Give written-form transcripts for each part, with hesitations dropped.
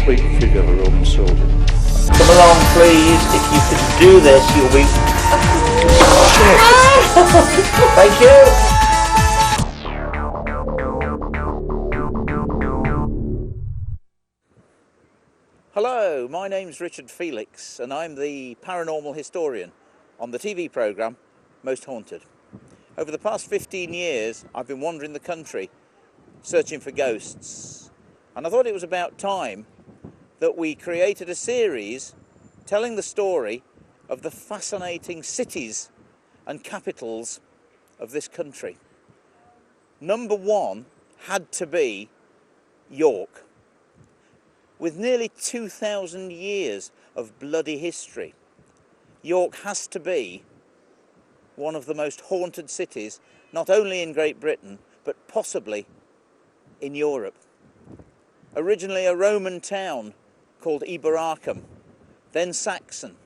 We should have a room sorted. Come along, please. If you can do this, you'll be... Thank you. Hello, my name's Richard Felix, and I'm the paranormal historian on the TV programme Most Haunted. Over the past 15 years, I've been wandering the country searching for ghosts, and I thought it was about time that we created a series telling the story of the fascinating cities and capitals of this country. Number one had to be York. With nearly 2,000 years of bloody history, York has to be one of the most haunted cities, not only in Great Britain, but possibly in Europe. Originally a Roman town called Iberacum, then Saxon.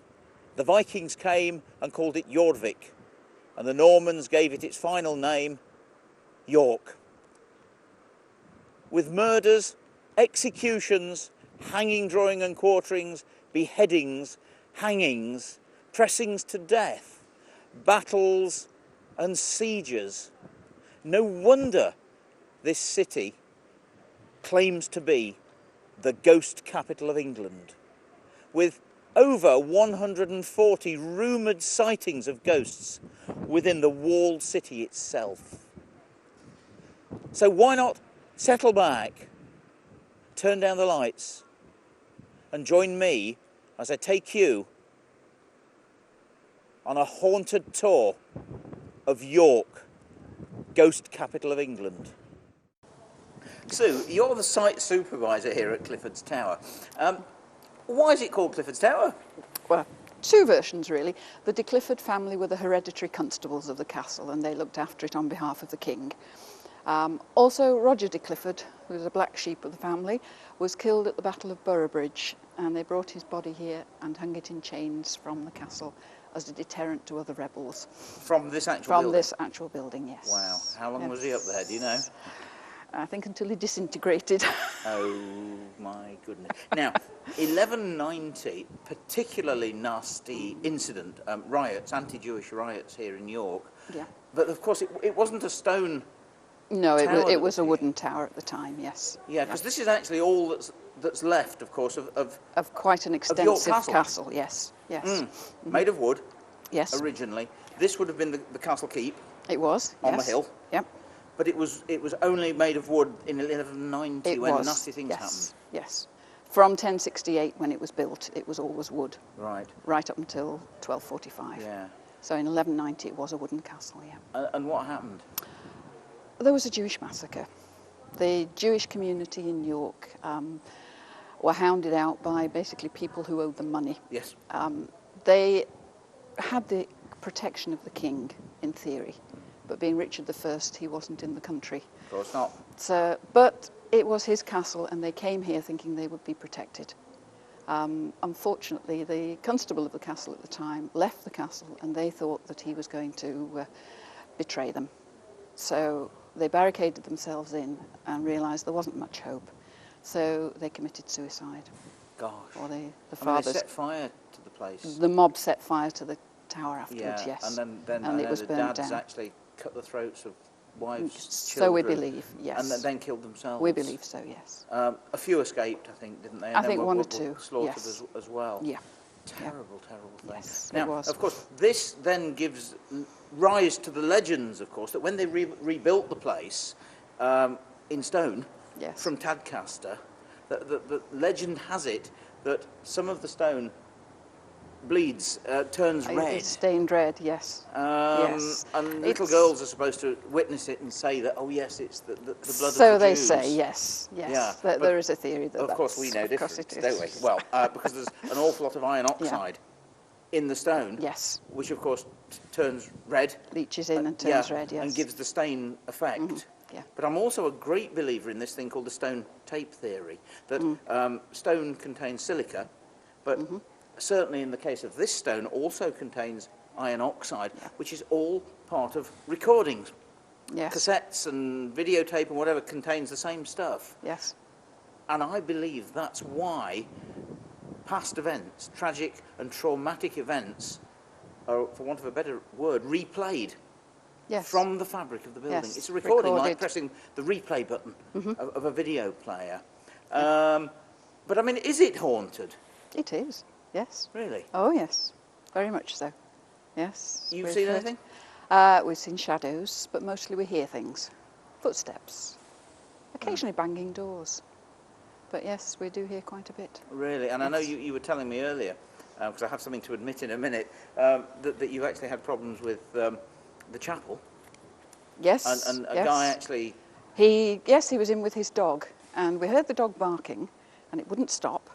The Vikings came and called it Jorvik, and the Normans gave it its final name, York. With murders, executions, hanging, drawing and quarterings, beheadings, hangings, pressings to death, battles and sieges. No wonder this city claims to be the ghost capital of England, with over 140 rumoured sightings of ghosts within the walled city itself. So why not settle back, turn down the lights, and join me as I take you on a haunted tour of York, ghost capital of England. Sue, you're the site supervisor here at Clifford's Tower. Why is it called Clifford's Tower? Well, two versions really. The de Clifford family were the hereditary constables of the castle, and they looked after it on behalf of the king. Also, Roger de Clifford, who was a black sheep of the family, was killed at the Battle of Boroughbridge, and they brought his body here and hung it in chains from the castle as a deterrent to other rebels. From this actual building? From this actual building, yes. Wow. How long was he up there, do you know? I think until he disintegrated. Oh my goodness. Now, 1190, particularly nasty incident, riots, anti-Jewish riots here in York. Yeah. But of course it wasn't a stone No, tower it was a wooden tower at the time, yes. Yeah, because this is actually all that's left, of course, of quite an extensive castle, yes. Yes. Mm-hmm. Made of wood, yes. Originally. This would have been the castle keep. It was, on the hill. Yep. But it was only made of wood in 1190 when nasty things happened. Yes. From 1068 when it was built, it was always wood. Right. Right up until 1245. Yeah. So in 1190 it was a wooden castle, yeah. And what happened? There was a Jewish massacre. The Jewish community in York were hounded out by basically people who owed them money. Yes. They had the protection of the king, in theory, but being Richard I, he wasn't in the country. Of course not. So, but it was his castle, and they came here thinking they would be protected. Unfortunately, the constable of the castle at the time left the castle, and they thought that he was going to betray them. So they barricaded themselves in and realised there wasn't much hope. So they committed suicide. Gosh. Or the fathers. They set fire to the place. The mob set fire to the tower afterwards, yeah. yes. And then and it was the burned dads down. actually cut the throats of wives, So children. we believe, yes. And then killed themselves. We believe so, yes. A few escaped, I think, didn't they? And I then think were, one or were two, slaughtered yes. as well. Yeah. Terrible, terrible thing. Yes, now, it was. Of course, this then gives rise to the legends, of course, that when they rebuilt the place in stone Yes. from Tadcaster, the legend has it that some of the stone bleeds, turns red. It's stained red, yes. Yes. And little girls are supposed to witness it and say that, oh yes, it's the blood of the Jews. So they say, yes, yes. Yeah, There is a theory that of course we know course different, it don't we? is. Well, because there's an awful lot of iron oxide in the stone, Yes. which of course turns red. Leaches in and turns red, yes. And gives the stain effect. Mm-hmm. Yeah. But I'm also a great believer in this thing called the stone tape theory, that stone contains silica, but certainly in the case of this stone also contains iron oxide, which is all part of recordings. Yes. Cassettes and videotape and whatever contains the same stuff. Yes. And I believe that's why past events, tragic and traumatic events, are, for want of a better word, replayed Yes. from the fabric of the building. Yes, It's a recording, like recorded. pressing the replay button of a video player. But I mean, is it haunted? It is, yes. Really? Oh, yes, very much so. Yes. You've we've seen heard- anything? We've seen shadows, but mostly we hear things. Footsteps. Occasionally banging doors. But yes, we do hear quite a bit. Really? And I know Yes. you were telling me earlier, because I have something to admit in a minute, that you've actually had problems with the chapel. Yes, And a yes. guy actually... He was in with his dog, and we heard the dog barking, and it wouldn't stop.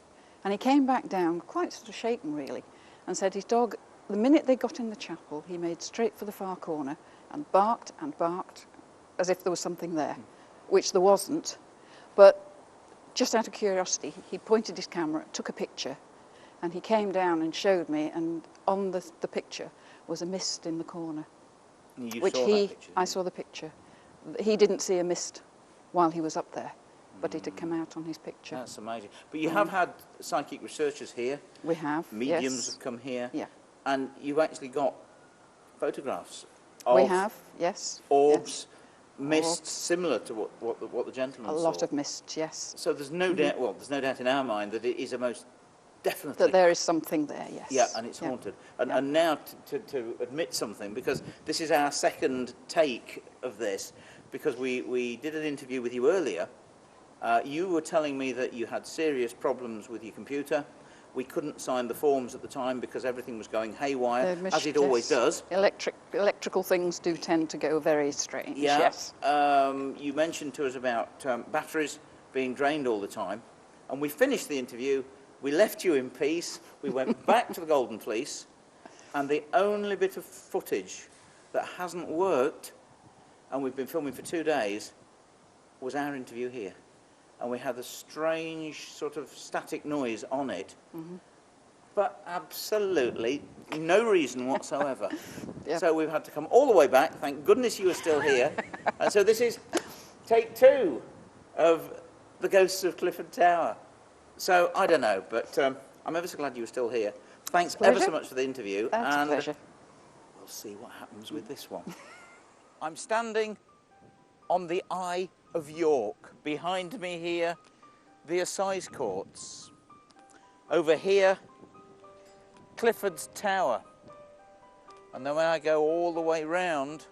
And he came back down, quite sort of shaken really, and said his dog, the minute they got in the chapel, he made straight for the far corner and barked as if there was something there, which there wasn't. But just out of curiosity, he pointed his camera, took a picture, and he came down and showed me, and on the picture was a mist in the corner. You Which saw that picture, I didn't saw the picture. He didn't see a mist while he was up there, but it had come out on his picture. That's amazing. But you have had psychic researchers here, We have, mediums yes. have come here, Yeah, and you've actually got photographs we of have, yes. orbs, yes. mists, Orbs. similar to what the gentleman A saw. lot of mist, yes. So there's no doubt, well, there's no doubt in our mind that it is a most definitely... That there is something there, yes. Yeah, and it's haunted. And now to admit something, because this is our second take of this, because we did an interview with you earlier. You were telling me that you had serious problems with your computer. We couldn't sign the forms at the time because everything was going haywire, as it always does. Electrical things do tend to go very strange, Yeah. yes. You mentioned to us about batteries being drained all the time. And we finished the interview. We left you in peace. We went back to the Golden Fleece. And the only bit of footage that hasn't worked, and we've been filming for 2 days, was our interview here. And we had a strange sort of static noise on it. But absolutely no reason whatsoever. Yep. So we've had to come all the way back. Thank goodness you are still here. And so this is take 2 of The Ghosts of Clifford Tower. So I don't know, but I'm ever so glad you were still here. Thanks ever so much for the interview. That's and a pleasure. We'll see what happens with this one. I'm standing on the Eye of York. Behind me here, the Assize Courts. Over here, Clifford's Tower. And then when I go all the way round,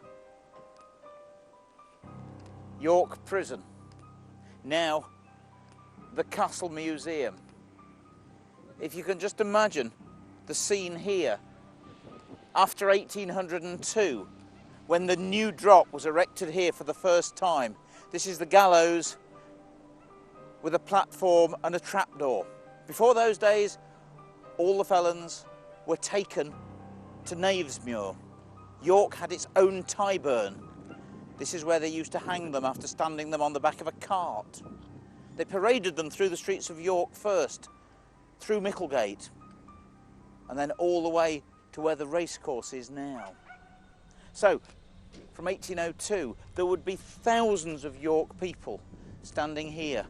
York Prison. Now, the Castle Museum. If you can just imagine the scene here, after 1802, when the new drop was erected here for the first time. This is the gallows with a platform and a trapdoor. Before those days, all the felons were taken to Knavesmuir. York had its own Tyburn. This is where they used to hang them after standing them on the back of a cart. They paraded them through the streets of York first, through Micklegate, and then all the way to where the racecourse is now. So, from 1802, there would be thousands of York people standing here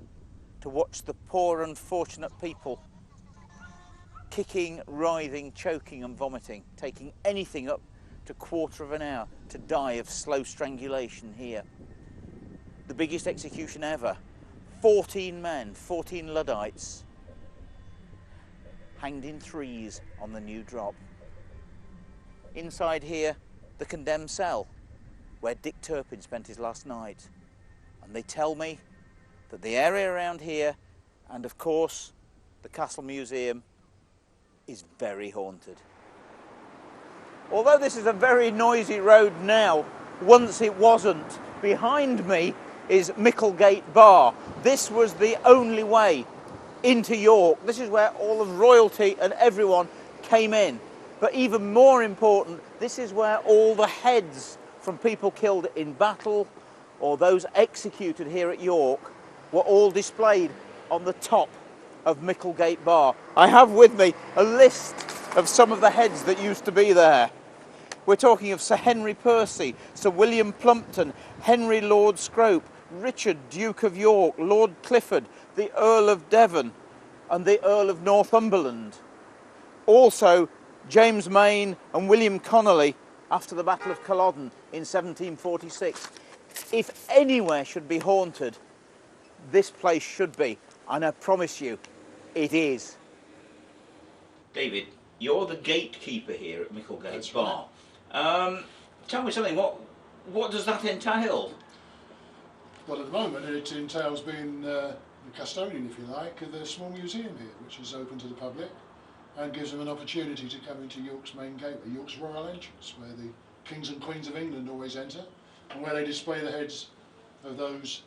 to watch the poor unfortunate people kicking, writhing, choking and vomiting, taking anything up to 1/4 of an hour to die of slow strangulation here. The biggest execution ever. 14 men, 14 Luddites, hanged in threes on the new drop. Inside here, the condemned cell, where Dick Turpin spent his last night. And they tell me that the area around here, and of course, the Castle Museum, is very haunted. Although this is a very noisy road now, once it wasn't. Behind me is Micklegate Bar. This was the only way into York. This is where all of royalty and everyone came in. But even more important, this is where all the heads from people killed in battle or those executed here at York were all displayed on the top of Micklegate Bar. I have with me a list of some of the heads that used to be there. We're talking of Sir Henry Percy, Sir William Plumpton, Henry Lord Scrope, Richard, Duke of York, Lord Clifford, the Earl of Devon, and the Earl of Northumberland. Also, James Mayne and William Connolly after the Battle of Culloden in 1746. If anywhere should be haunted, this place should be, and I promise you, it is. David, you're the gatekeeper here at Micklegate Bar. Tell me something, what does that entail? Well, at the moment it entails being the custodian, if you like, of the small museum here, which is open to the public and gives them an opportunity to come into York's main gateway, York's royal entrance, where the kings and queens of England always enter, and where they display the heads of those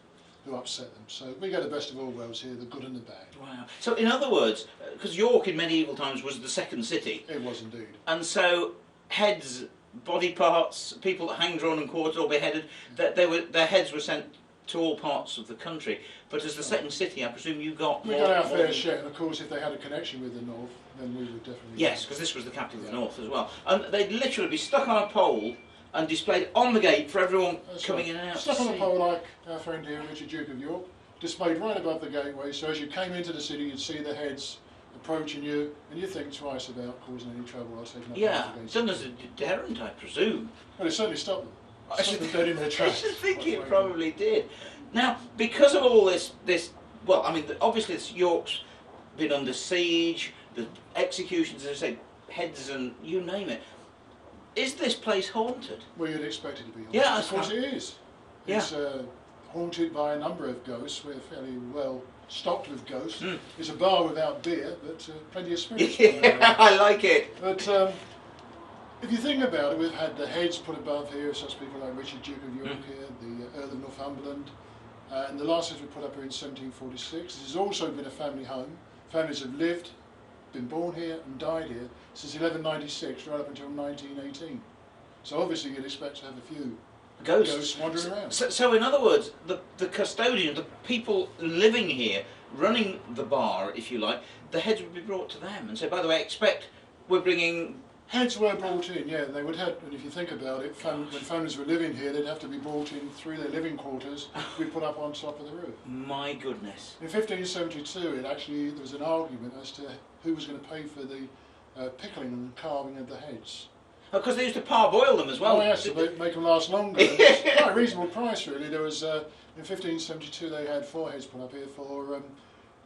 who upset them. So we get the best of all worlds here, the good and the bad. Wow. So in other words, because York in medieval times was the second city. It was indeed. And so heads, body parts, people that hang, drawn and quartered or beheaded, their heads were sent to all parts of the country. But as the second city, I presume you got We got our fair share, and of course if they had a connection with the north, then we would definitely... Yes, because this was the capital of the north as well. And they'd literally be stuck on a pole and displayed on the gate for everyone coming in and out. Stuck on a pole like our friend here, Richard, Duke of York, displayed right above the gateway, so as you came into the city you'd see the heads approaching you, and you think twice about causing any trouble or taking up Yeah, against done as a deterrent, I presume. Well, it certainly stopped them. I should, Stopped them dead in their I tracks. should think it probably did. Now, because of all this, well, I mean, obviously York's been under siege, the executions, as I say, heads and you name it. Is this place haunted? Well, you'd expect it to be haunted. Yeah, of course it is. Yeah. It's haunted by a number of ghosts. We're fairly well stocked with ghosts. It's a bar without beer, but plenty of spirits. Yeah, I like it. But if you think about it, we've had the heads put above here of such people like Richard, Duke of York here, the Earl of Northumberland, and the last heads were put up here in 1746. This has also been a family home. Families have lived, been born here and died here since 1196 right up until 1918. So obviously you'd expect to have a few ghosts wandering around. So in other words, the custodian, the people living here, running the bar, if you like, the heads would be brought to them and say, by the way, expect we're bringing... Heads were brought in, yeah, they would have, and if you think about it, when families were living here, they'd have to be brought in through their living quarters to be put up on top of the roof. My goodness. In 1572, there was an argument as to who was going to pay for the pickling and carving of the heads. Because they used to parboil them as well. Oh yes, to make them last longer. It's quite a reasonable price really. There was, in 1572 they had 4 heads put up here for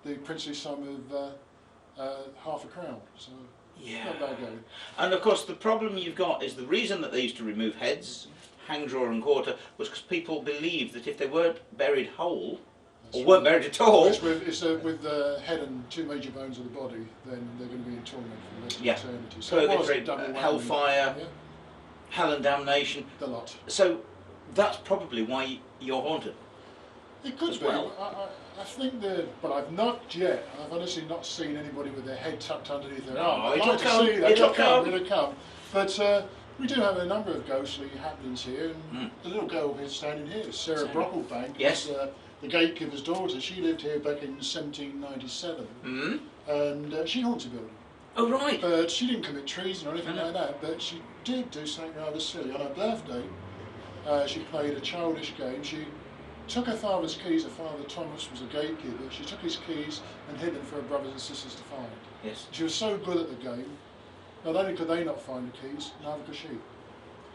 the princely sum of half a crown. So yeah. not bad going. And of course the problem you've got is the reason that they used to remove heads, hang, draw and quarter, was because people believed that if they weren't buried whole, or weren't buried at all... It's with the head and 2 major bones of the body, then they're going to be in torment for the rest of eternity. So it was a double whammy. Hellfire, hell and damnation. The lot. So that's probably why you're haunted. It could be. Well. I think but I've not yet. I've honestly not seen anybody with their head tucked underneath their arm. I'd like to see that. It'll come. But we do have a number of ghostly happenings here. And the little girl who's standing here, Sarah Brocklebank, yes. is the gatekeeper's daughter. She lived here back in 1797, and she haunts the building. Oh right. But she didn't commit treason or anything like that. But she did do something rather silly. On her birthday, she played a childish game. She took her father's keys. Her father, Thomas, was a gatekeeper. She took his keys and hid them for her brothers and sisters to find. Yes. She was so good at the game, not only could they not find the keys, neither could she.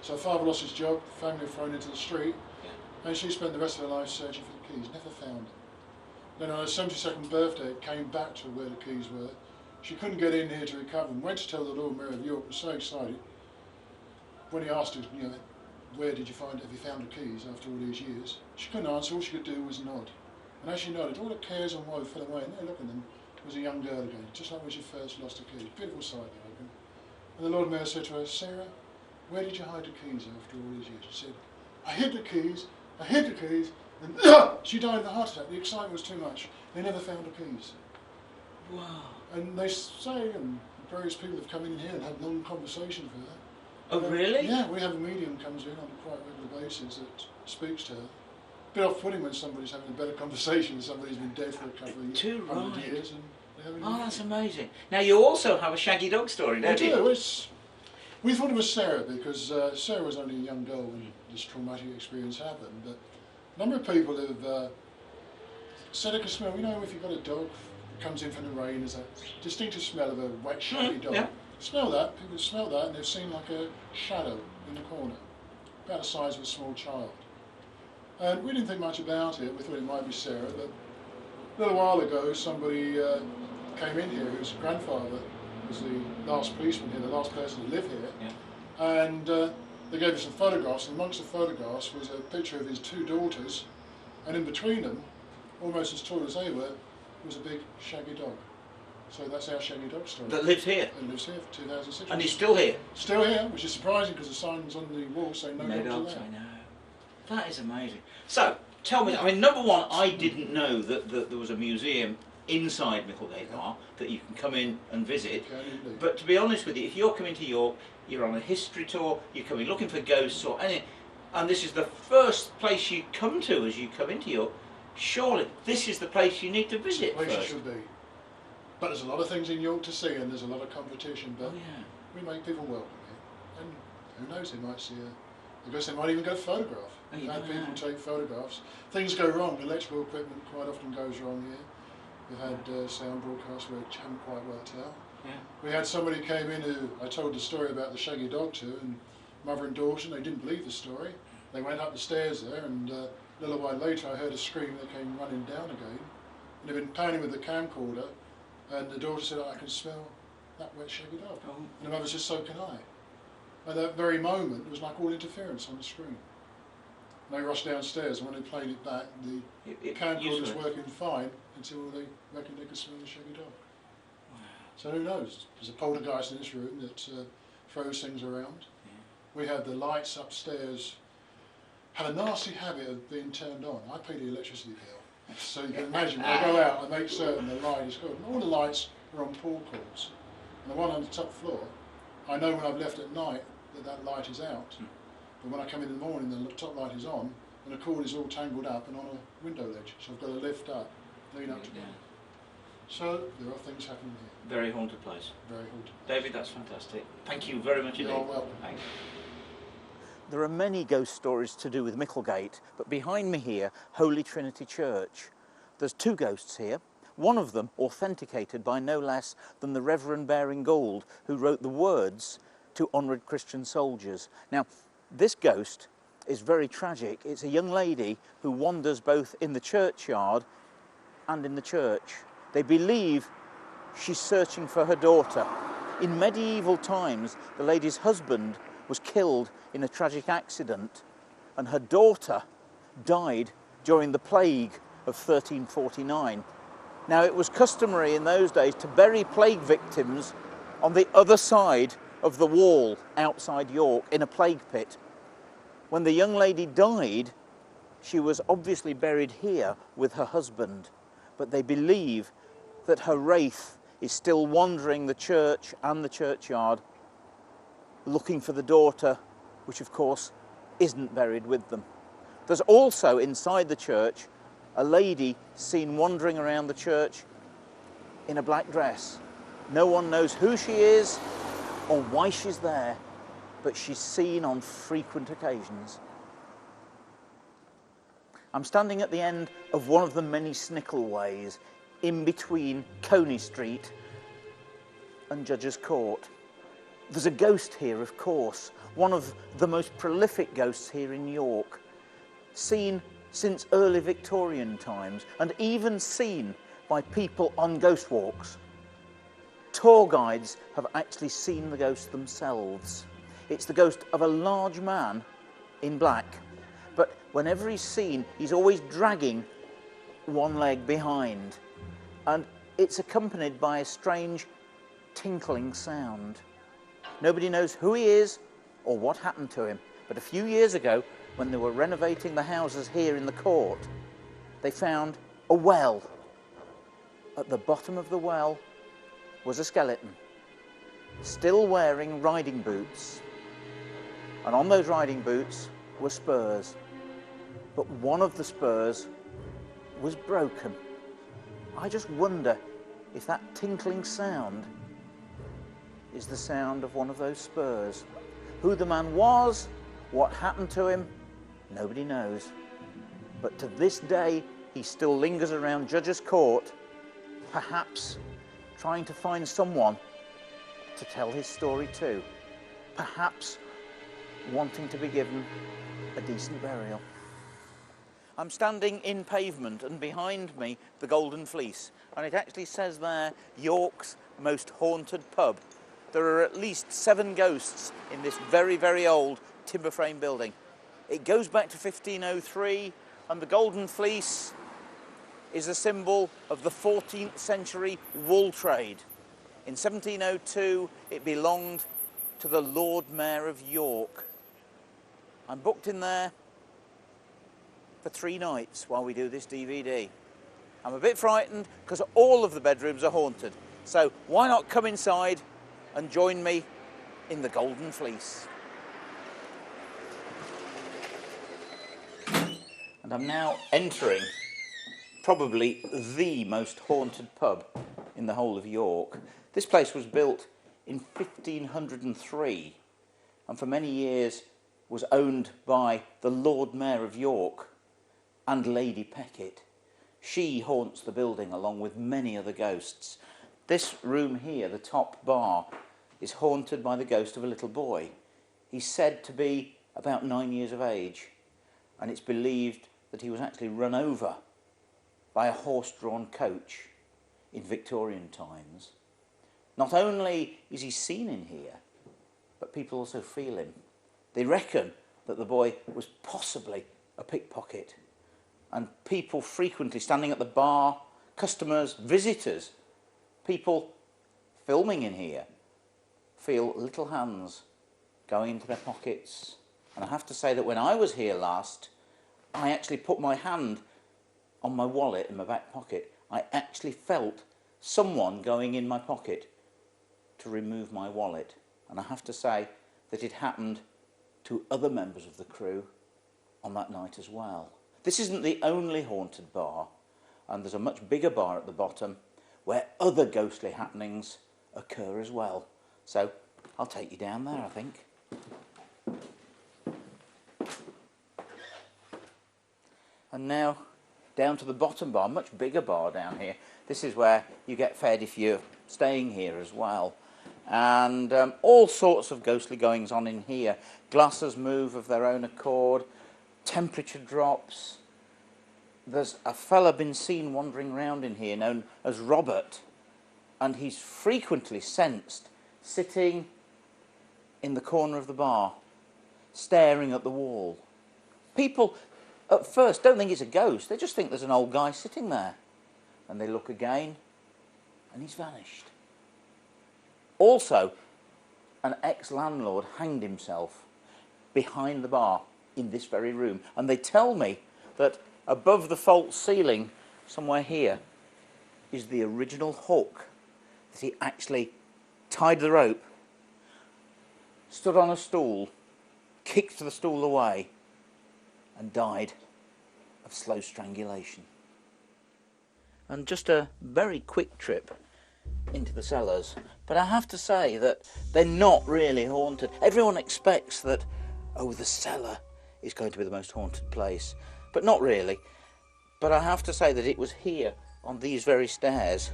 So her father lost his job, the family were thrown into the street, and she spent the rest of her life searching for the keys, never found them. Then on her 72nd birthday, it came back to where the keys were. She couldn't get in here to recover them, went to tell the Lord Mayor of York, was so excited. When he asked her, where did you have you found the keys after all these years? She couldn't answer, all she could do was nod. And as she nodded, all the cares and woe fell away, and there looking at them was a young girl again, just like when she first lost her keys. Beautiful sight, they opened. And the Lord Mayor said to her, Sarah, where did you hide the keys after all these years? She said, I hid the keys, and she died of a heart attack. The excitement was too much. They never found the keys. Wow. And they say, and various people have come in here and had long conversations with her. Oh really? Yeah, we have a medium comes in on a quite regular basis that speaks to her. A bit off-putting when somebody's having a better conversation with somebody who's been dead for a couple of hundred years. And they're having that's amazing. Now you also have a shaggy dog story, don't you? We thought it was Sarah because Sarah was only a young girl when this traumatic experience happened, but A number of people have said it can smell. You know, if you've got a dog comes in from the rain, there's a distinctive smell of a wet, shaggy dog. Yeah. Smell that. People smell that, and they've seen like a shadow in the corner, about the size of a small child. And we didn't think much about it. We thought it might be Sarah, but a little while ago, somebody came in here whose grandfather was the last policeman here, the last person to live here, Yeah. and they gave us some photographs, and amongst the photographs was a picture of his two daughters, and in between them, almost as tall as they were, was a big shaggy dog. So that's our shaggy dog story. That lives here. It lives here for 2006. And he's still here. Still here, which is surprising because the signs on the wall say no, No dogs dogs, are there. I know. That is amazing. So, tell me, I mean, number one, I didn't know that there was a museum inside Micklegate Bar that you can come in and visit. Can indeed. But to be honest with you, if you're coming to York, you're on a history tour, you're coming looking for ghosts or anything, and this is the first place you come to as you come into York, surely this is the place you need to visit Place it first. should be. But there's a lot of things in York to see, and there's a lot of competition. But Oh yeah. we make people welcome here, and who knows? They might see I guess they might even go photograph. Oh, you We've had don't people know. take photographs. Things go wrong. Electrical equipment quite often goes wrong here. We've had sound broadcasts which haven't quite worked out. Yeah. We had somebody came in who I told the story about the shaggy dog to, and mother and daughter, and they didn't believe the story. They went up the stairs there, and a little while later I heard a scream. They came running down again, and they'd been pounding with the camcorder, and the daughter said, "I can smell that wet shaggy dog." Oh. And the mother said, "So can I." At that very moment, it was like all interference on the screen. And they rushed downstairs, and when they played it back, the camcorder was useless. working fine until they reckoned they could smell the shaggy dog. Wow. So who knows? There's a poltergeist in this room that throws things around. We have the lights upstairs, have a nasty habit of being turned on. I pay the electricity bill. So you can imagine, when I go out, I make certain the light is good. And all the lights are on pull cords. And the one on the top floor, I know when I've left at night that light is out. But when I come in the morning, the top light is on, and the cord is all tangled up and on a window ledge. So I've got to lift up, lean up to Yeah. it. So there are things happening here. Very haunted place. Very haunted. David, that's fantastic. Thank you very much indeed. You're welcome. Thanks. There are many ghost stories to do with Micklegate, but behind me here, Holy Trinity Church. There's two ghosts here, one of them authenticated by no less than the Reverend Baring Gould, who wrote the words to Onward Christian Soldiers. Now, this ghost is very tragic. It's a young lady who wanders both in the churchyard and in the church. They believe she's searching for her daughter. In medieval times, the lady's husband was killed in a tragic accident, and her daughter died during the plague of 1349. Now, it was customary in those days to bury plague victims on the other side of the wall outside York in a plague pit. When the young lady died, she was obviously buried here with her husband, but they believe that her wraith is still wandering the church and the churchyard, looking for the daughter, which of course isn't buried with them. There's also inside the church a lady seen wandering around the church in a black dress. No one knows who she is or why she's there, but she's seen on frequent occasions. I'm standing at the end of one of the many Snickle ways in between Coney Street and Judges Court. There's a ghost here, of course, one of the most prolific ghosts here in York, seen since early Victorian times and even seen by people on ghost walks. Tour guides have actually seen the ghost themselves. It's the ghost of a large man in black, but whenever he's seen, he's always dragging one leg behind, and it's accompanied by a strange tinkling sound. Nobody knows who he is or what happened to him, but a few years ago, when they were renovating the houses here in the court, they found a well. At the bottom of the well was a skeleton, still wearing riding boots, and on those riding boots were spurs, but one of the spurs was broken. I just wonder if that tinkling sound is the sound of one of those spurs. Who the man was, what happened to him, nobody knows. But to this day, he still lingers around Judge's Court, perhaps trying to find someone to tell his story to, perhaps wanting to be given a decent burial. I'm standing in pavement, and behind me the Golden Fleece, and it actually says there, York's most haunted pub. There are at least 7 ghosts in this very, very old timber frame building. It goes back to 1503, and the Golden Fleece is a symbol of the 14th century wool trade. In 1702, it belonged to the Lord Mayor of York. I'm booked in there for 3 nights while we do this DVD. I'm a bit frightened because all of the bedrooms are haunted. So why not come inside and join me in the Golden Fleece? And I'm now entering probably the most haunted pub in the whole of York. This place was built in 1503 and for many years was owned by the Lord Mayor of York and Lady Peckett. She haunts the building along with many other ghosts. This room here, the top bar, is haunted by the ghost of a little boy. He's said to be about 9 years of age, and it's believed that he was actually run over by a horse-drawn coach in Victorian times. Not only is he seen in here, but people also feel him. They reckon that the boy was possibly a pickpocket, and people frequently standing at the bar, customers, visitors, people filming in here, feel little hands going into their pockets. And I have to say that when I was here last, I actually put my hand on my wallet in my back pocket. I actually felt someone going in my pocket to remove my wallet. And I have to say that it happened to other members of the crew on that night as well. This isn't the only haunted bar, and there's a much bigger bar at the bottom where other ghostly happenings occur as well. So I'll take you down there, I think. And now down to the bottom bar, much bigger bar down here. This is where you get fed if you're staying here as well. And all sorts of ghostly goings on in here. Glasses move of their own accord, temperature drops. There's a fella been seen wandering around in here known as Robert, and he's frequently sensed sitting in the corner of the bar, staring at the wall. People at first don't think it's a ghost, they just think there's an old guy sitting there. And they look again, and he's vanished. Also, an ex-landlord hanged himself behind the bar in this very room. And they tell me that above the false ceiling, somewhere here, is the original hook that he actually tied the rope, stood on a stool, kicked the stool away, and died of slow strangulation. And just a very quick trip into the cellars, but I have to say that they're not really haunted. Everyone expects that, oh, the cellar is going to be the most haunted place, but not really. But I have to say that it was here on these very stairs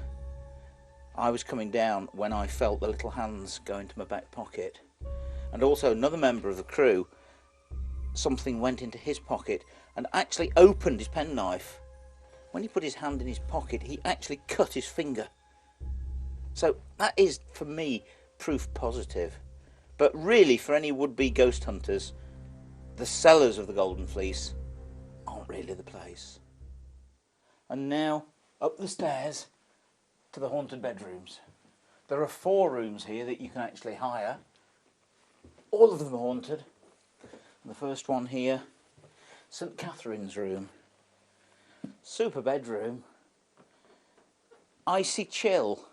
I was coming down when I felt the little hands go into my back pocket. And also another member of the crew, something went into his pocket and actually opened his penknife. When he put his hand in his pocket, he actually cut his finger. So that is, for me, proof positive. But really, for any would-be ghost hunters, the cellars of the Golden Fleece aren't really the place. And now, up the stairs to the haunted bedrooms. There are 4 rooms here that you can actually hire. All of them are haunted. And the first one here, St. Catherine's room. Super bedroom. Icy chill,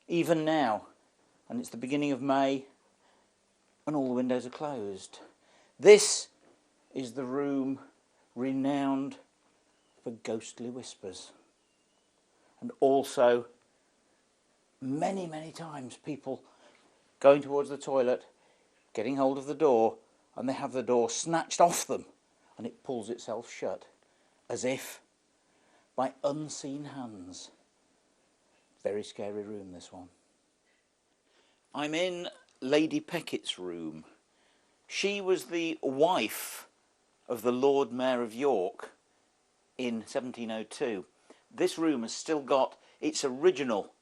even now. And it's the beginning of May, and all the windows are closed. This is the room renowned for ghostly whispers. And also, many, many times, people going towards the toilet, getting hold of the door, and they have the door snatched off them, and it pulls itself shut. as if by unseen hands. Very scary room, this one. I'm in Lady Pecket's room. She was the wife of the Lord Mayor of York in 1702. This room has still got its original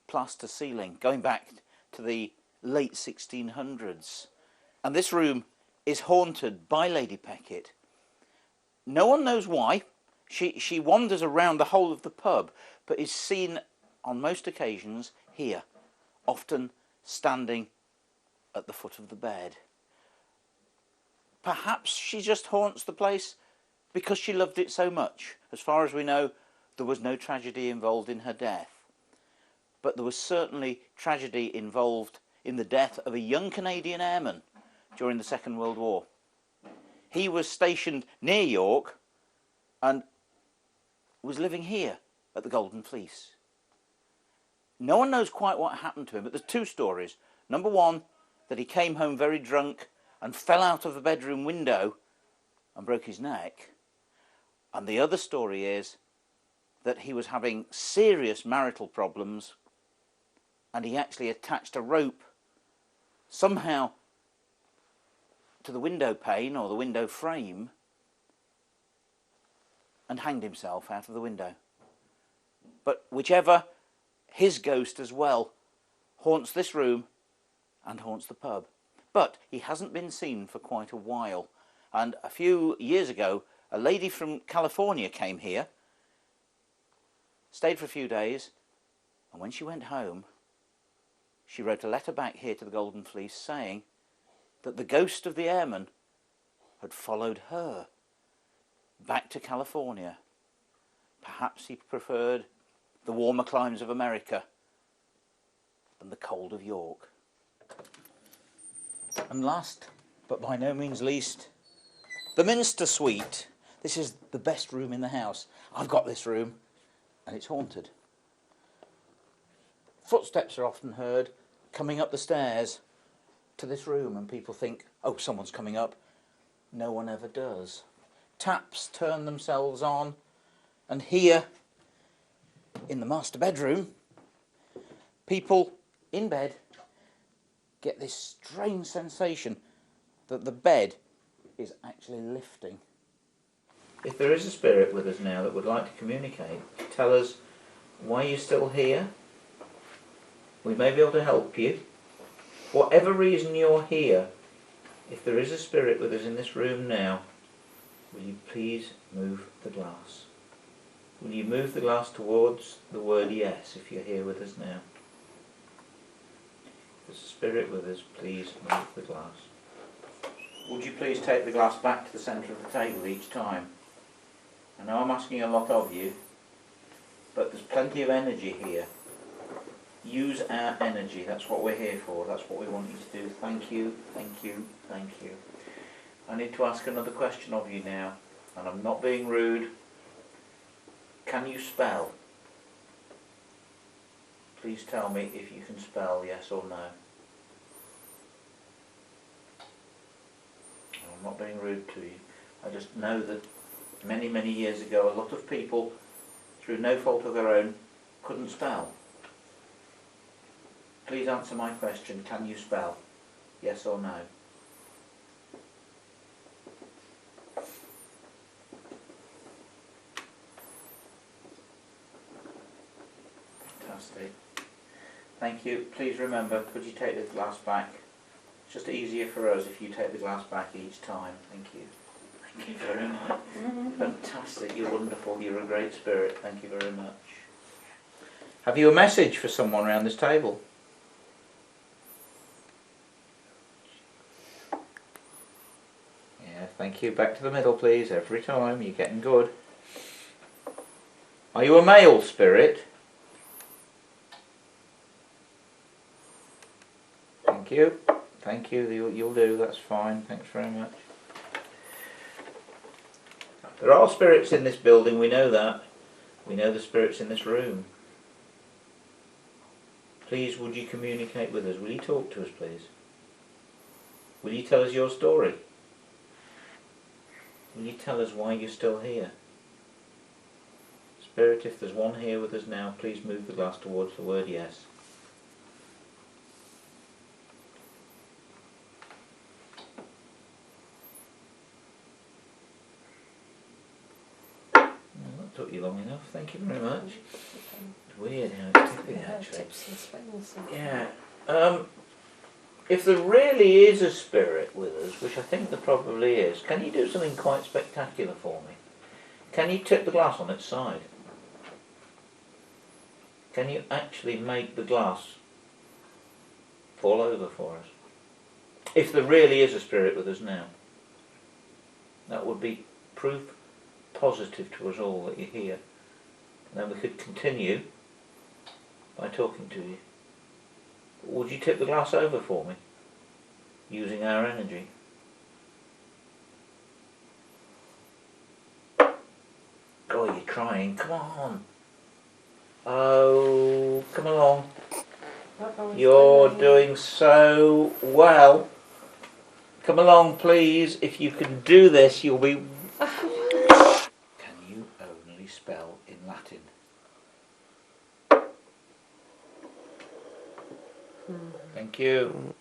plaster ceiling, going back to the late 1600s. And this room is haunted by Lady Peckett. No one knows why. She wanders around the whole of the pub, but is seen on most occasions here, often standing at the foot of the bed. Perhaps she just haunts the place because she loved it so much. As far as we know, there was no tragedy involved in her death. But there was certainly tragedy involved in the death of a young Canadian airman during the Second World War. He was stationed near York and was living here at the Golden Fleece. No one knows quite what happened to him, but there's two stories. Number one, that he came home very drunk and fell out of the bedroom window and broke his neck. And the other story is that he was having serious marital problems and he actually attached a rope somehow to the window pane or the window frame and hanged himself out of the window. But whichever, his ghost as well haunts this room and haunts the pub. But he hasn't been seen for quite a while. And a few years ago, a lady from California came here, stayed for a few days, and when she went home, she wrote a letter back here to the Golden Fleece saying that the ghost of the airman had followed her back to California. Perhaps he preferred the warmer climes of America than the cold of York. And last, but by no means least, the Minster Suite. This is the best room in the house. I've got this room, and it's haunted. Footsteps are often heard coming up the stairs to this room, and people think, oh, someone's coming up. No one ever does. Taps turn themselves on, and here, in the master bedroom, people in bed get this strange sensation that the bed is actually lifting. If there is a spirit with us now that would like to communicate, tell us why you're still here. We may be able to help you. For whatever reason you're here, if there is a spirit with us in this room now, will you please move the glass? Will you move the glass towards the word yes if you're here with us now? If there's a spirit with us, please move the glass. Would you please take the glass back to the centre of the table each time? I know I'm asking a lot of you, but there's plenty of energy here. Use our energy. That's what we're here for. That's what we want you to do. Thank you, thank you, thank you. I need to ask another question of you now, and I'm not being rude. Can you spell? Please tell me if you can spell, yes or no. I'm not being rude to you. I just know that many, many years ago, a lot of people, through no fault of their own, couldn't spell. Please answer my question. Can you spell? Yes or no? Fantastic. Thank you. Please remember, could you take the glass back? It's just easier for us if you take the glass back each time. Thank you. Thank you very much. Fantastic. You're wonderful. You're a great spirit. Thank you very much. Have you a message for someone around this table? Yeah, thank you. Back to the middle, please. Every time. You're getting good. Are you a male spirit? Thank you. Thank you. You'll do. That's fine. Thanks very much. There are spirits in this building. We know that. We know the spirits in this room. Please, would you communicate with us? Will you talk to us, please? Will you tell us your story? Will you tell us why you're still here? spirit? If there's one here with us now, please move the glass towards the word yes. Well, that took you long enough, thank you very much. It's weird how it's tipping actually. Yeah. If there really is a spirit with us, which I think there probably is, can you do something quite spectacular for me? Can you tip the glass on its side? Can you actually make the glass fall over for us? If there really is a spirit with us now, that would be proof positive to us all that you're here. And then we could continue by talking to you. Would you tip the glass over for me, using our energy? Oh, you're trying. Come on. Oh, come along. You're doing so well. Come along, please. If you can do this, you'll be... Can you only spell in Latin? Thank you.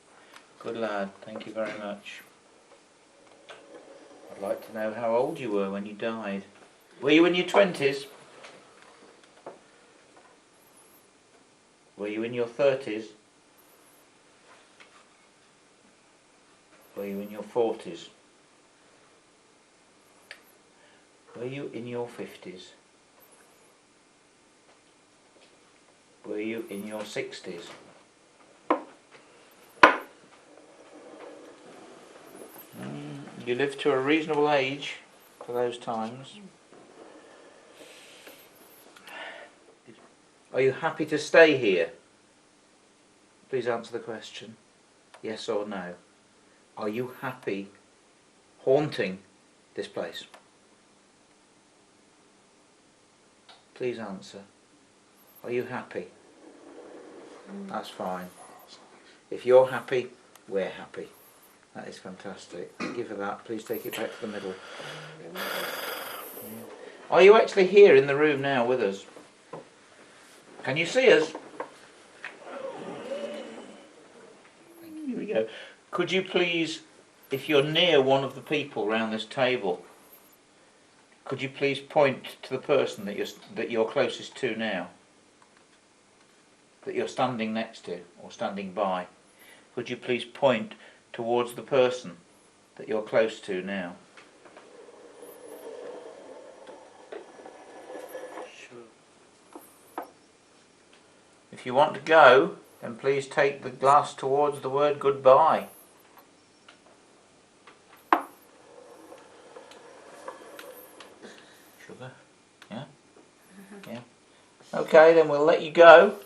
Good lad. Thank you very much. I'd like to know how old you were when you died. Were you in your 20s? Were you in your 30s? Were you in your 40s? Were you in your 50s? Were you in your 60s? You lived to a reasonable age for those times. Are you happy to stay here? Please answer the question. Yes or no. Are you happy haunting this place? Please answer. Are you happy? That's fine. If you're happy, we're happy. That is fantastic. Thank you for that. Please take it back to the middle. Are you actually here in the room now with us? Can you see us? Here we go. Could you please, if you're near one of the people around this table, could you please point to the person that you're closest to now? That you're standing next to or standing by? Could you please point towards the person that you're close to now? Sure. If you want to go, then please take the glass towards the word goodbye. Sugar? Yeah? Yeah. Okay, then we'll let you go.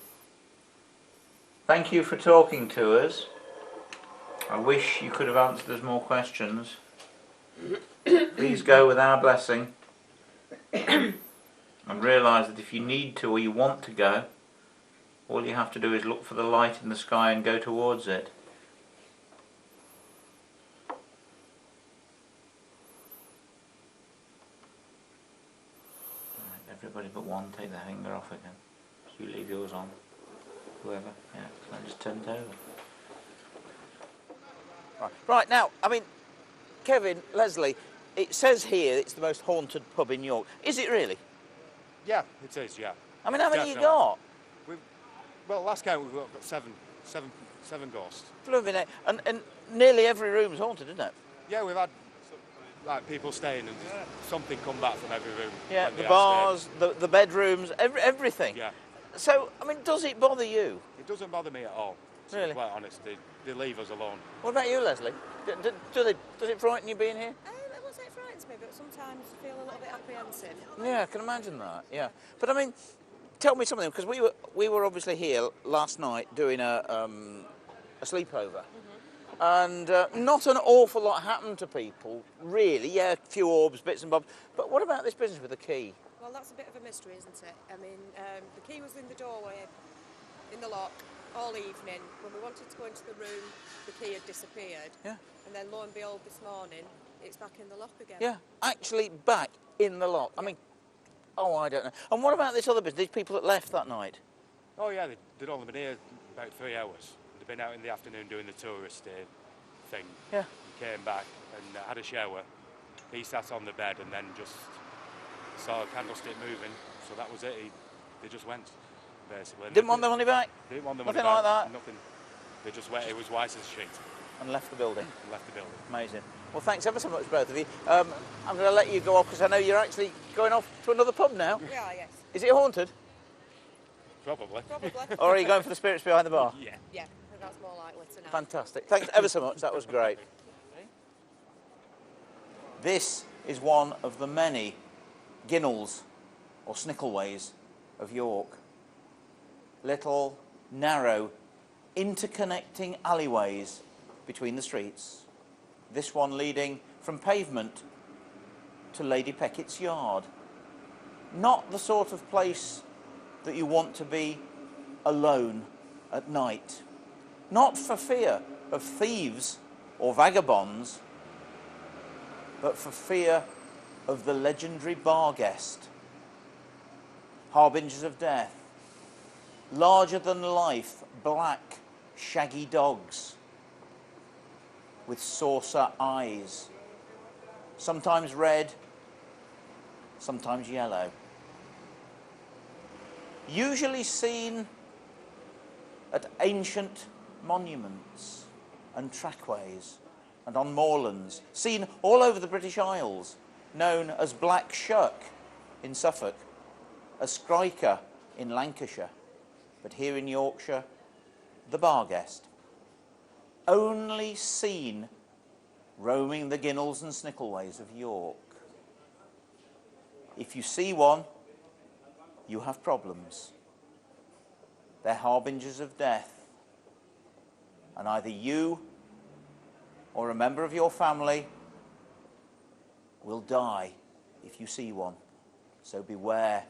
Thank you for talking to us. I wish you could have answered us more questions. Please go with our blessing. And realise that if you need to or you want to go, all you have to do is look for the light in the sky and go towards it. Right, everybody but one, take their finger off again. You leave yours on. Whoever, yeah, I just turned it over. Right, now, I mean, Kevin, Leslie, it says here it's the most haunted pub in York. Is it really? Yeah, it is, yeah. I mean, how many Definitely. you got? Well, last count we've got seven ghosts. Blooming heck. And nearly every room's haunted, isn't it? Yeah, we've had like people staying and something come back from every room. Yeah, when the they bars, the bedrooms, everything. Yeah. So, I mean, does it bother you? It doesn't bother me at all. To Really? be quite honest, they leave us alone. What about you, Leslie? Does it frighten you being here? I won't say it frightens me, but sometimes I feel a little bit apprehensive. Yeah, I can imagine that. Yeah, but I mean, tell me something, because we were obviously here last night doing a sleepover, and not an awful lot happened to people, really. Yeah, a few orbs, bits and bobs. But what about this business with the key? Well, that's a bit of a mystery, isn't it? I mean, the key was in the doorway, in the lock, all evening. When we wanted to go into the room, the key had disappeared. Yeah. And then lo and behold, this morning, it's back in the lock again. Yeah, actually back in the lock. I mean, Oh, I don't know. And what about this other business? These people that left that night? Oh yeah, they'd only been here about 3 hours. They'd been out in the afternoon doing the tourist thing. Yeah. And came back and had a shower. He sat on the bed and then just saw a candlestick moving. So that was it. They just went, basically. Didn't want the money back? Didn't want the Nothing money like back. that? Nothing. They just went. It was white as sheet. And left the building. And left the building. Amazing. Well, thanks ever so much, both of you. I'm going to let you go off because I know you're actually going off to another pub now. Yeah, yes. Is it haunted? Probably. Probably. Or are you going for the spirits behind the bar? Yeah. Yeah, that's more likely tonight. Fantastic. Thanks ever so much. That was great. This is one of the many ginnels or snickleways of York. Little, narrow, interconnecting alleyways between the streets. This one leading from pavement to Lady Peckett's yard. Not the sort of place that you want to be alone at night. Not for fear of thieves or vagabonds, but for fear of the legendary bar guest. Harbingers of death. Larger than life, black, shaggy dogs with saucer eyes. Sometimes red, sometimes yellow. Usually seen at ancient monuments and trackways and on moorlands, seen all over the British Isles, known as Black Shuck in Suffolk, as Skriker in Lancashire, but here in Yorkshire, the bar guest. Only seen roaming the ginnels and snickleways of York. If you see one, you have problems. They're harbingers of death. And either you or a member of your family will die if you see one. So beware.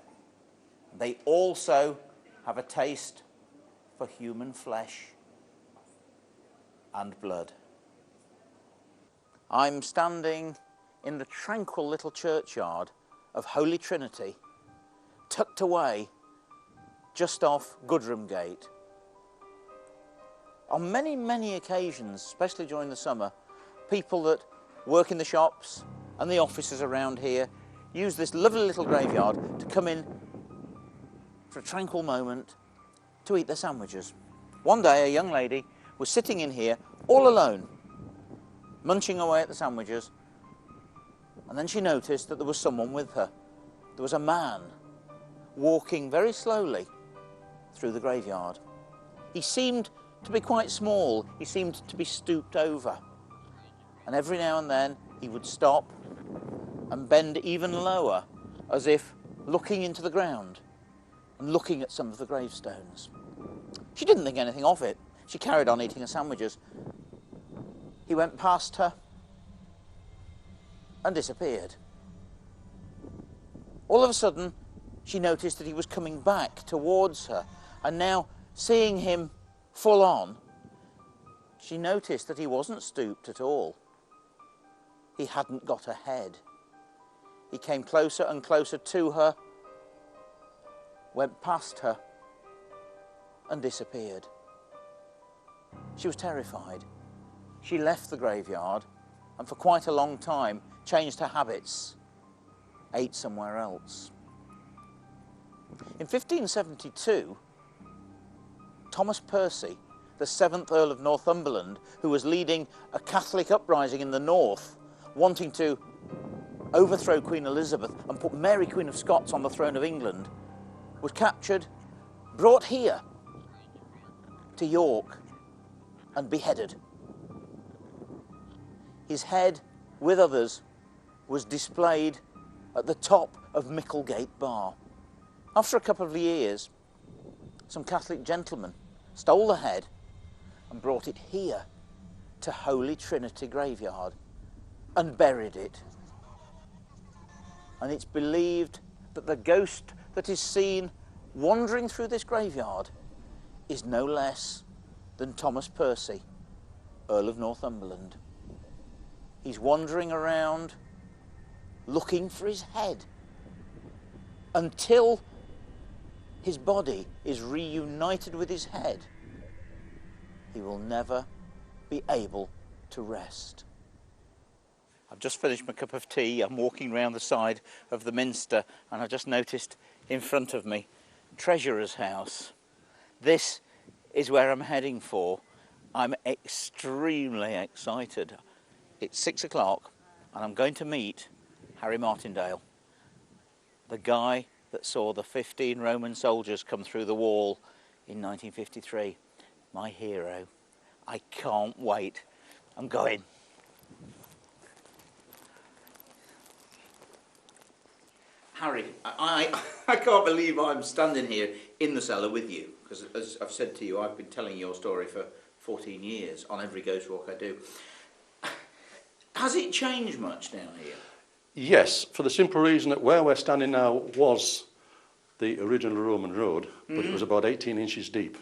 They also have a taste for human flesh and blood. I'm standing in the tranquil little churchyard of Holy Trinity, tucked away just off Goodrham Gate. On many, many occasions, especially during the summer, people that work in the shops and the offices around here use this lovely little graveyard to come in for a tranquil moment to eat their sandwiches. One day a young lady was sitting in here all alone, munching away at the sandwiches, and then she noticed that there was someone with her. There was a man walking very slowly through the graveyard. He seemed to be quite small. He seemed to be stooped over. And every now and then he would stop and bend even lower, as if looking into the ground and looking at some of the gravestones. She didn't think anything of it. She carried on eating her sandwiches. He went past her and disappeared. All of a sudden, she noticed that he was coming back towards her, and now, seeing him full on, she noticed that he wasn't stooped at all. He hadn't got a head. He came closer and closer to her, went past her, and disappeared. She was terrified. She left the graveyard, and for quite a long time changed her habits, ate somewhere else. In 1572, Thomas Percy, the 7th Earl of Northumberland, who was leading a Catholic uprising in the north, wanting to overthrow Queen Elizabeth and put Mary Queen of Scots on the throne of England, was captured, brought here to York and beheaded. His head, with others, was displayed at the top of Micklegate Bar. After a couple of years, some Catholic gentlemen stole the head and brought it here to Holy Trinity Graveyard and buried it. And it's believed that the ghost that is seen wandering through this graveyard is no less than Thomas Percy, Earl of Northumberland. He's wandering around looking for his head until his body is reunited with his head, he will never be able to rest. I've just finished my cup of tea. I'm walking round the side of the Minster, and I just noticed in front of me Treasurer's House. This is where I'm heading for. I'm extremely excited. It's 6 o'clock and I'm going to meet Harry Martindale, the guy that saw the 15 Roman soldiers come through the wall in 1953. My hero. I can't wait. I'm going. Harry, I can't believe I'm standing here in the cellar with you, because as I've said to you, I've been telling your story for 14 years on every ghost walk I do. Has it changed much down here? Yes, for the simple reason that where we're standing now was the original Roman road, but it was about 18 inches deep,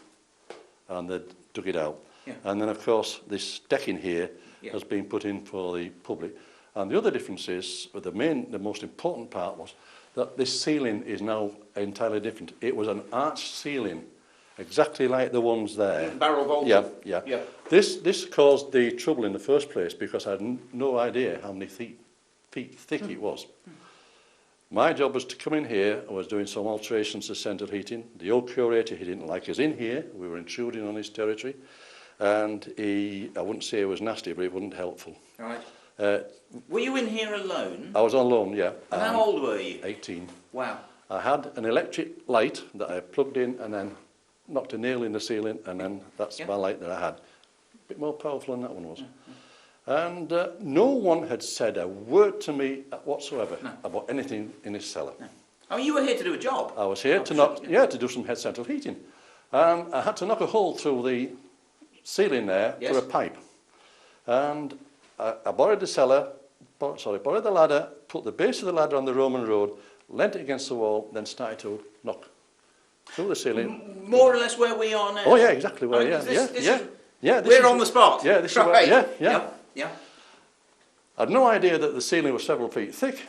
and they dug it out. Yeah. And then, of course, this decking here Yeah. has been put in for the public. And the other difference is, or the most important part was, that this ceiling is now entirely different. It was an arched ceiling, exactly like the ones there. Barrel vaulted? Yeah. Yeah. This caused the trouble in the first place because I had no idea how many feet thick it was. My job was to come in here. I was doing some alterations to central heating. The old curator, he didn't like us in here. We were intruding on his territory. And I wouldn't say it was nasty, but it wasn't helpful. Right. Were you in here alone? I was on loan, yeah. And how old were you? 18. Wow. I had an electric light that I plugged in and then knocked a nail in the ceiling, and then that's my light that I had. A bit more powerful than that one was. And no one had said a word to me whatsoever about anything in this cellar. No. I mean, you were here to do a job. I was here to do some head central heating. I had to knock a hole through the ceiling there for a pipe. And I borrowed the borrowed the ladder, put the base of the ladder on the Roman road, leant it against the wall, then started to knock through the ceiling. More or less where we are now. Oh yeah, exactly where. We're on the spot. Yeah, this right. is where, yeah. Yeah. I had no idea that the ceiling was several feet thick.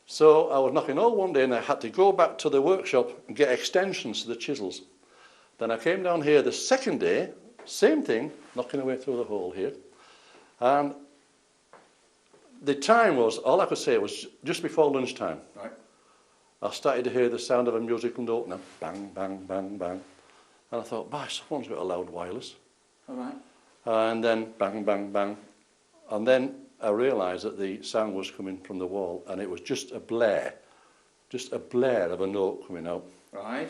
So I was knocking all one day, and I had to go back to the workshop and get extensions to the chisels. Then I came down here the second day, same thing, knocking away through the hole here. And the time was, all I could say was just before lunchtime. Right. I started to hear the sound of a musical note, and bang, bang, bang, bang. And I thought, someone's got a loud wireless. All right. And then bang, bang, bang. And then I realised that the sound was coming from the wall, and it was just a blare of a note coming out. Right.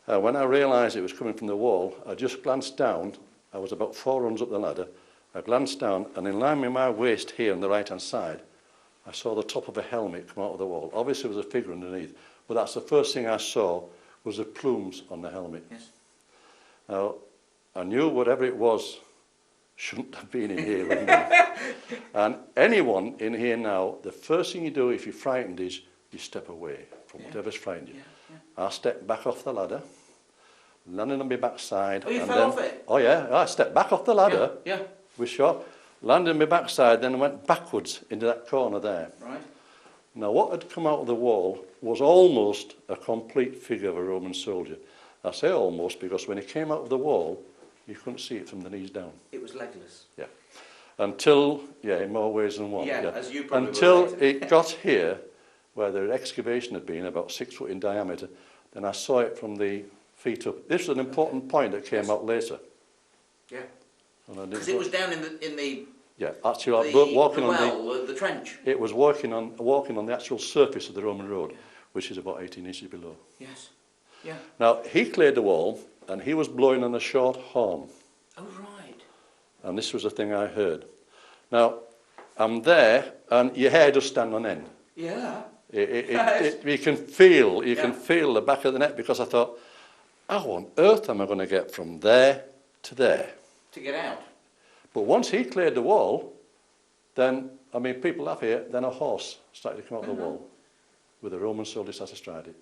When I realised it was coming from the wall, I just glanced down. I was about 4 runs up the ladder. I glanced down, and in line with my waist here on the right-hand side, I saw the top of a helmet come out of the wall. Obviously, there was a figure underneath, but that's the first thing I saw was the plumes on the helmet. Yes. Now, I knew whatever it was shouldn't have been in here with me. And anyone in here now, the first thing you do if you're frightened is you step away from whatever's frightened you. I stepped back off the ladder, landed on my backside. Oh, you fell off it? Oh, yeah. I stepped back off the ladder. Yeah. With shot, landed on my backside, then went backwards into that corner there. Right. Now, what had come out of the wall was almost a complete figure of a Roman soldier. I say almost because when it came out of the wall, you couldn't see it from the knees down. It was legless. Yeah. Until, in more ways than one. Yeah, as you probably Until will later. it got here, where the excavation had been about 6 foot in diameter, then I saw it from the feet up. This was an important point that came out later. Yeah. Because it was down in the actually, walking on the trench. It was walking on the actual surface of the Roman road, which is about 18 inches below. Yes. Yeah. Now, he cleared the wall, and he was blowing on a short horn. Oh, right. And this was the thing I heard. Now, I'm there, and your hair does stand on end. Yeah. You can feel the back of the neck, because I thought, how on earth am I going to get from there to there? To get out. But once he cleared the wall, then, people laugh here, then a horse started to come out of the wall with a Roman soldier sat astride it.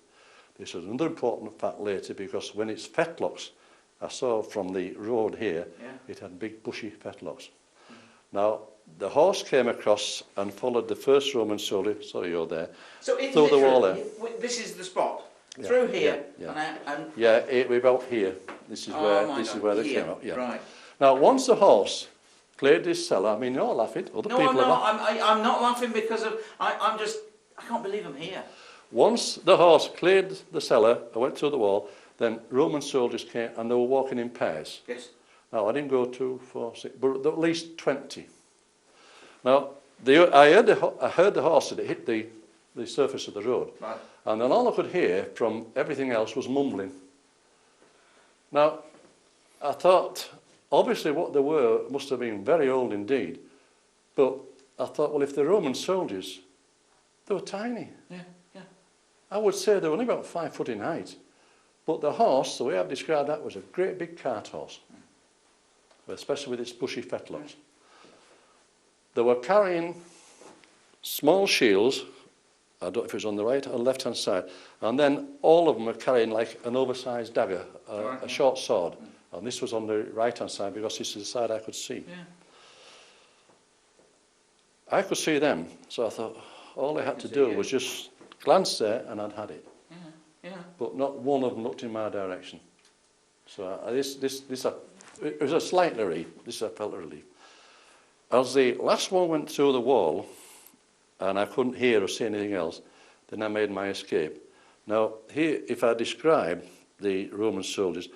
This was another important fact later, because when it's fetlocks, I saw from the road here, it had big bushy fetlocks. Now, the horse came across and followed the first Roman soldier, sorry you're there, So it's through the wall there. this is the spot. Yeah, Through here yeah, and out and... Yeah, it, about here. This is where my this is God, where they here, came up. Yeah. Right. Now, once the horse cleared this cellar, I mean, you're laughing. Other No, people I'm are not. laughing. I'm not laughing because of... I can't believe I'm here. Once the horse cleared the cellar, I went through the wall. Then Roman soldiers came, and they were walking in pairs. Yes. Now, I didn't go 2, 4, 6, but at least 20. Now, I heard the horse that it hit the surface of the road. Right. And then all I could hear from everything else was mumbling. Now, I thought, obviously what they were must have been very old indeed. But I thought, well, if they're Roman soldiers, they were tiny. Yeah, yeah. I would say they were only about 5 foot in height. But the horse, the way I've described that, was a great big cart horse, especially with its bushy fetlocks. They were carrying small shields, I don't know if it was on the right or left-hand side, and then all of them were carrying like an oversized dagger, a short sword, and this was on the right-hand side because this is the side I could see. Yeah. I could see them, so I thought all I had to do was just glance there and I'd had it. Yeah. But not one of them looked in my direction. So it was a slight relief. This I felt a relief. As the last one went through the wall, and I couldn't hear or see anything else, then I made my escape. Now, here, if I describe the Roman soldiers,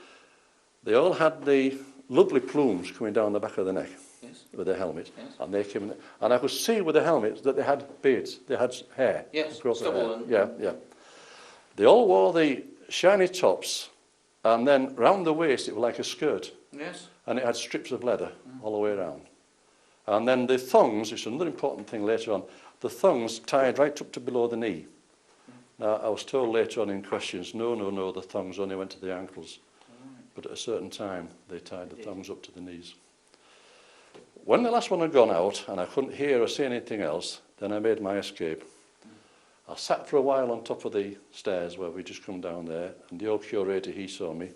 they all had the lovely plumes coming down the back of the neck. Yes. With their helmets, yes. And they came in, and I could see with the helmets that they had beards, they had hair. Yes, growth of stubble hair. and... Yeah. They all wore the shiny tops, and then round the waist it was like a skirt. Yes. And it had strips of leather all the way around. And then the thongs, which is another important thing later on, the thongs tied right up to below the knee. Now, I was told later on in questions, no, the thongs only went to the ankles. But at a certain time, they tied the thongs up to the knees. When the last one had gone out, and I couldn't hear or see anything else, then I made my escape. I sat for a while on top of the stairs where we just come down there, and the old curator, he saw me,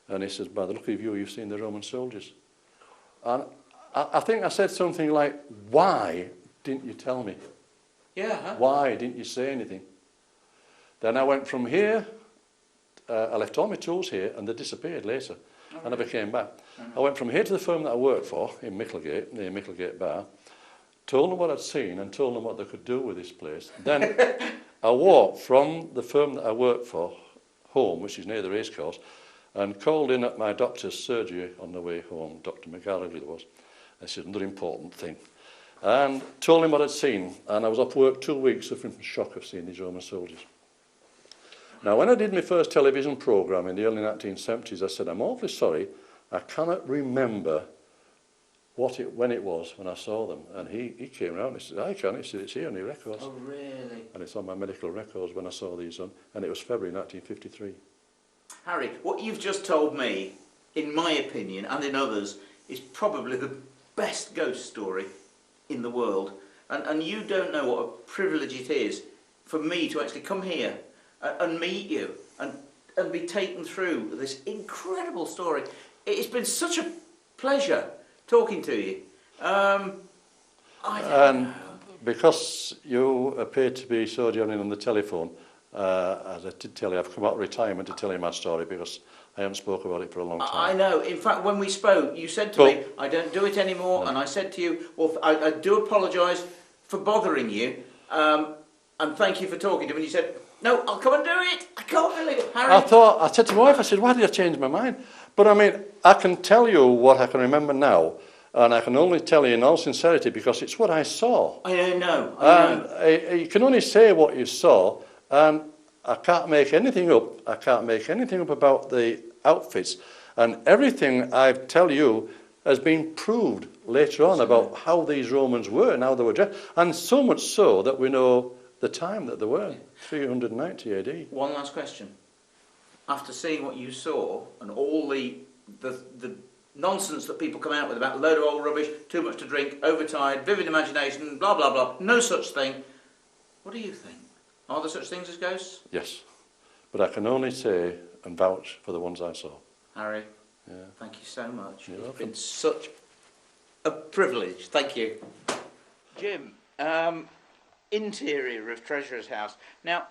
and he says, by the look of you, you've seen the Roman soldiers. And I think I said something like, why didn't you tell me? Yeah. Huh? Why didn't you say anything? Then I went from here, I left all my tools here, and they disappeared later, and I never came back. I went from here to the firm that I worked for, in Micklegate, near Micklegate Bar, told them what I'd seen and told them what they could do with this place. Then I walked from the firm that I worked for home, which is near the racecourse, and called in at my doctor's surgery on the way home, Dr. McGallagher it was. I said, another important thing. And told him what I'd seen, and I was off work 2 weeks suffering from shock of seeing these Roman soldiers. Now, when I did my first television programme in the early 1970s, I said, I'm awfully sorry, I cannot remember when it was when I saw them. And he came round and he said, I can. He said, it's here on your records. Oh, really? And it's on my medical records when I saw these on, and it was February 1953. Harry, what you've just told me, in my opinion, and in others, is probably the best ghost story in the world. And you don't know what a privilege it is for me to actually come here and meet you and be taken through this incredible story. It's been such a pleasure talking to you. And because you appear to be so genuine on the telephone, as I did tell you, I've come out of retirement to tell you my story because I haven't spoken about it for a long time. I know. In fact, when we spoke, you said to me, I don't do it anymore, and I said to you, well, I do apologise for bothering you, and thank you for talking to me. And you said, no, I'll come and do it. I can't believe it, Harry. I said to my wife, I said, why did I change my mind? But I mean, I can tell you what I can remember now, and I can only tell you in all sincerity because it's what I saw. I know. You can only say what you saw, and I can't make anything up. I can't make anything up about the outfits, and everything I tell you has been proved later on about how these Romans were and how they were dressed, and so much so that we know the time that they were, 390 AD. One last question. After seeing what you saw and all the nonsense that people come out with about a load of old rubbish, too much to drink, overtired, vivid imagination, blah, blah, blah, no such thing, what do you think? Are there such things as ghosts? Yes, but I can only say and vouch for the ones I saw. Harry, Yeah. thank you so much. You're It's welcome. been such A privilege, thank you. Jim, interior of Treasurer's House. Now,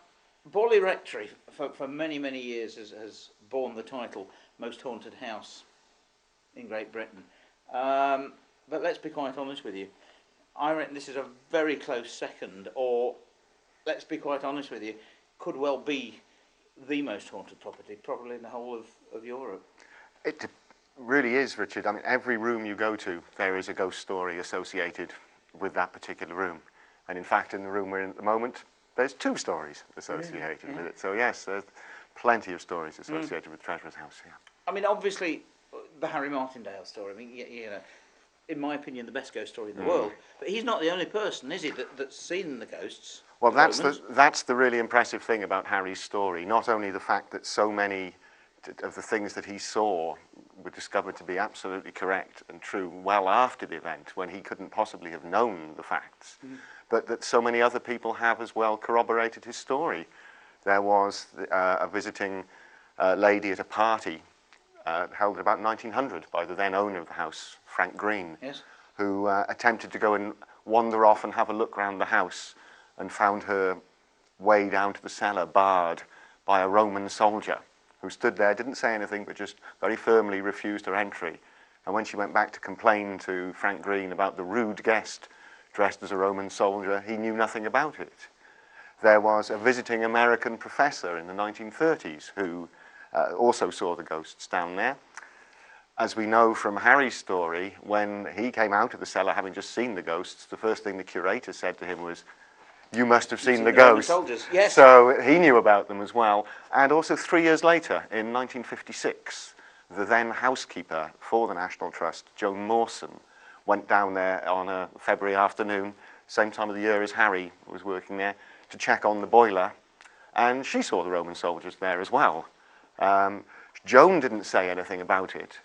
Borley Rectory, for many, many years, has borne the title Most Haunted House in Great Britain. But let's be quite honest with you. I reckon this is a very close second, or let's be quite honest with you, could well be the most haunted property, probably in the whole of Europe. It really is, Richard. I mean, every room you go to, there is a ghost story associated with that particular room. And in fact, in the room we're in at the moment, there's 2 stories associated with it. So yes, there's plenty of stories associated with Treasurer's House, yeah. I mean, obviously, the Harry Martindale story, I mean, you know, in my opinion, the best ghost story in the world. But he's not the only person, is he, that's seen the ghosts? Well, that's the really impressive thing about Harry's story. Not only the fact that so many of the things that he saw were discovered to be absolutely correct and true well after the event, when he couldn't possibly have known the facts, but that so many other people have as well corroborated his story. There was a visiting lady at a party held at about 1900 by the then owner of the house, Frank Green, Yes. who attempted to go and wander off and have a look around the house and found her way down to the cellar barred by a Roman soldier who stood there, didn't say anything, but just very firmly refused her entry. And when she went back to complain to Frank Green about the rude guest dressed as a Roman soldier, he knew nothing about it. There was a visiting American professor in the 1930s who also saw the ghosts down there. As we know from Harry's story, when he came out of the cellar having just seen the ghosts, the first thing the curator said to him was, "You must have seen the ghosts." Soldiers. Yes. So he knew about them as well. And also 3 years later, in 1956, the then housekeeper for the National Trust, Joan Mawson, went down there on a February afternoon, same time of the year as Harry was working there, to check on the boiler. And she saw the Roman soldiers there as well. Joan didn't say anything about it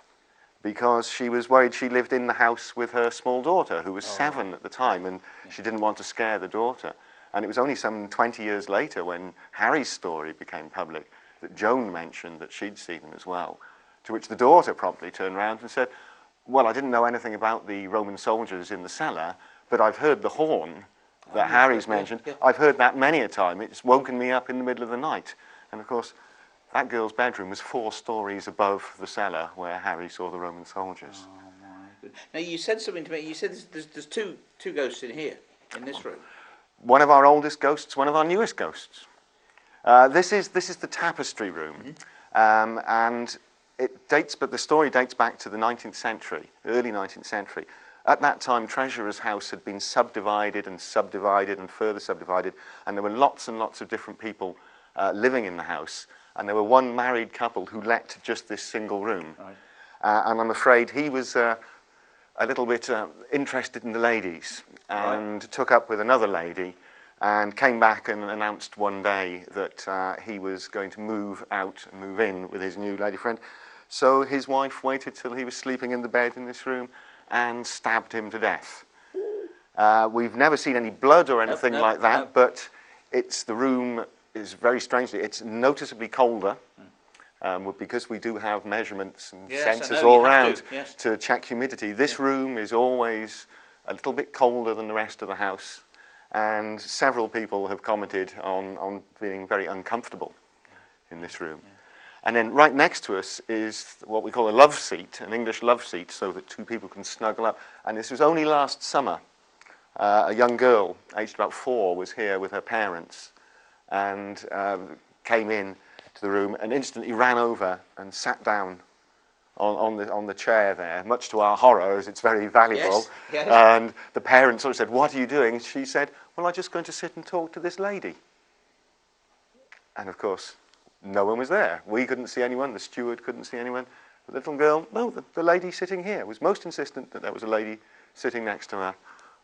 because she was worried. She lived in the house with her small daughter, who was 7 at the time, and she didn't want to scare the daughter. And it was only some 20 years later, when Harry's story became public, that Joan mentioned that she'd seen them as well, to which the daughter promptly turned around and said, "Well, I didn't know anything about the Roman soldiers in the cellar, but I've heard the horn that Harry's mentioned. I've heard that many a time. It's woken me up in the middle of the night." And of course, that girl's bedroom was 4 stories above the cellar where Harry saw the Roman soldiers. Oh, my goodness. Now, you said something to me. You said there's two ghosts in here, in this room. One of our oldest ghosts, one of our newest ghosts. This is the tapestry room, and it dates, but the story dates back to the 19th century, early 19th century. At that time, Treasurer's House had been subdivided and subdivided and further subdivided, and there were lots and lots of different people living in the house. And there were one married couple who let just this single room. Right. And I'm afraid he was a little bit interested in the ladies and took up with another lady and came back and announced one day that he was going to move out and move in with his new lady friend. So his wife waited till he was sleeping in the bed in this room and stabbed him to death. We've never seen any blood or anything like that, but the room is very strangely, it's noticeably colder because we do have measurements and sensors all around to check humidity. This room is always a little bit colder than the rest of the house, and several people have commented on feeling very uncomfortable in this room. And then right next to us is what we call a love seat, an English love seat, so that 2 people can snuggle up. And this was only last summer. A young girl, aged about 4, was here with her parents and came in to the room and instantly ran over and sat down on the chair there, much to our horror, as it's very valuable. Yes. And the parents sort of said, "What are you doing?" She said, "Well, I'm just going to sit and talk to this lady." And of course, no one was there. We couldn't see anyone. The steward couldn't see anyone. The little girl, no, the lady sitting here was most insistent that there was a lady sitting next to her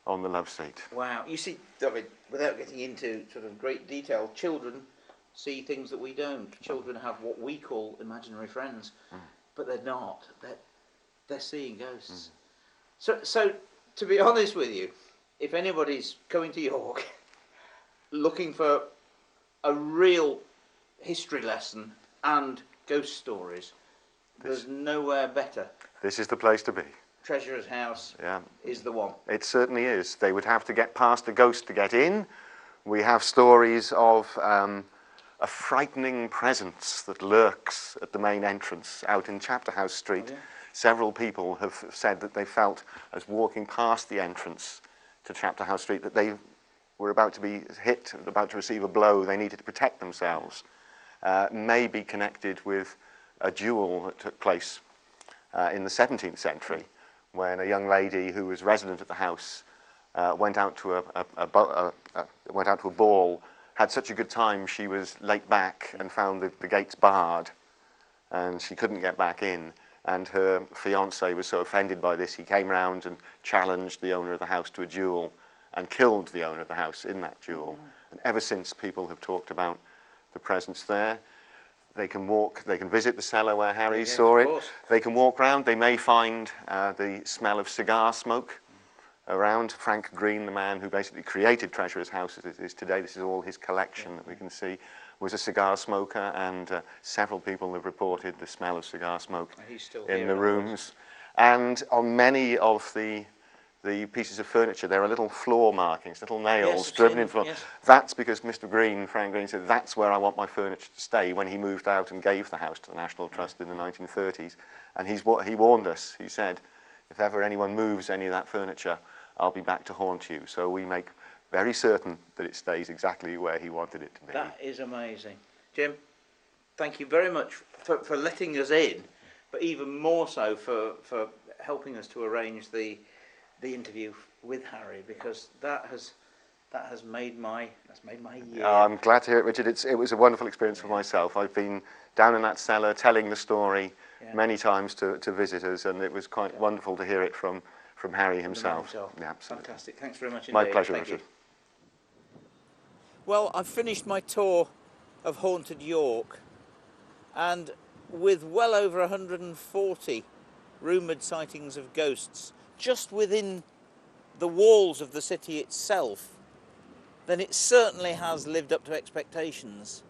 on the love seat. Wow. You see, I mean, without getting into sort of great detail, children see things that we don't. Children have what we call imaginary friends, but they're not. They're seeing ghosts. So, to be honest with you, if anybody's coming to York looking for a real history lesson and ghost stories, there's nowhere better. This is the place to be. Treasurer's house Yeah. is the one. It certainly is. They would have to get past a ghost to get in. We have stories of a frightening presence that lurks at the main entrance out in Chapterhouse Street. Oh, yeah. Several people have said that they felt, as walking past the entrance to Chapterhouse Street, that they were about to be hit, about to receive a blow. They needed to protect themselves. May be connected with a duel that took place in the 17th century, when a young lady who was resident at the house went out to a ball, had such a good time she was late back and found the gates barred, and she couldn't get back in. And her fiancé was so offended by this, he came round and challenged the owner of the house to a duel and killed the owner of the house in that duel. And ever since, people have talked about the presence there. They can walk, they can visit the cellar where Harry saw it. They can walk round, they may find the smell of cigar smoke around. Frank Green, the man who basically created Treasurer's House as it is today, this is all his collection that we can see, was a cigar smoker, and several people have reported the smell of cigar smoke in the rooms. And on many of the pieces of furniture, there are little floor markings, little nails driven in floor. Yes. That's because Mr. Green, Frank Green, said that's where I want my furniture to stay when he moved out and gave the house to the National Trust in the 1930s. And he warned us. He said, if ever anyone moves any of that furniture, I'll be back to haunt you. So we make very certain that it stays exactly where he wanted it to be. That is amazing. Jim, thank you very much for letting us in, but even more so for helping us to arrange the interview with Harry, because that has made my year. I'm glad to hear it, Richard. It was a wonderful experience for myself. I've been down in that cellar telling the story many times to visitors, and it was quite wonderful to hear it from Harry himself. Yeah, absolutely. Fantastic. Thanks very much indeed. My pleasure, Thank you. Richard. Well, I've finished my tour of haunted York, and with well over 140 rumoured sightings of ghosts just within the walls of the city itself, then it certainly has lived up to expectations.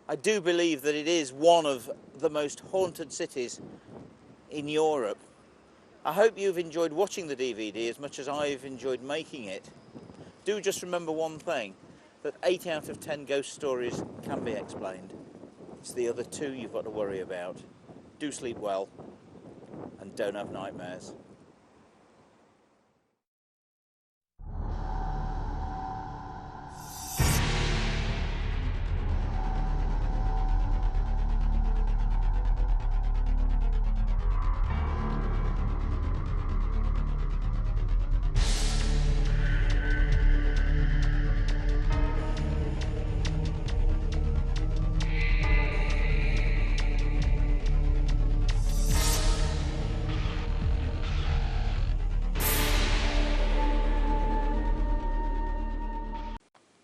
I do believe that it is one of the most haunted cities in Europe. I hope you've enjoyed watching the DVD as much as I've enjoyed making it. Do just remember one thing, that 8 out of 10 ghost stories can be explained. It's the other 2 you've got to worry about. Do sleep well, and don't have nightmares.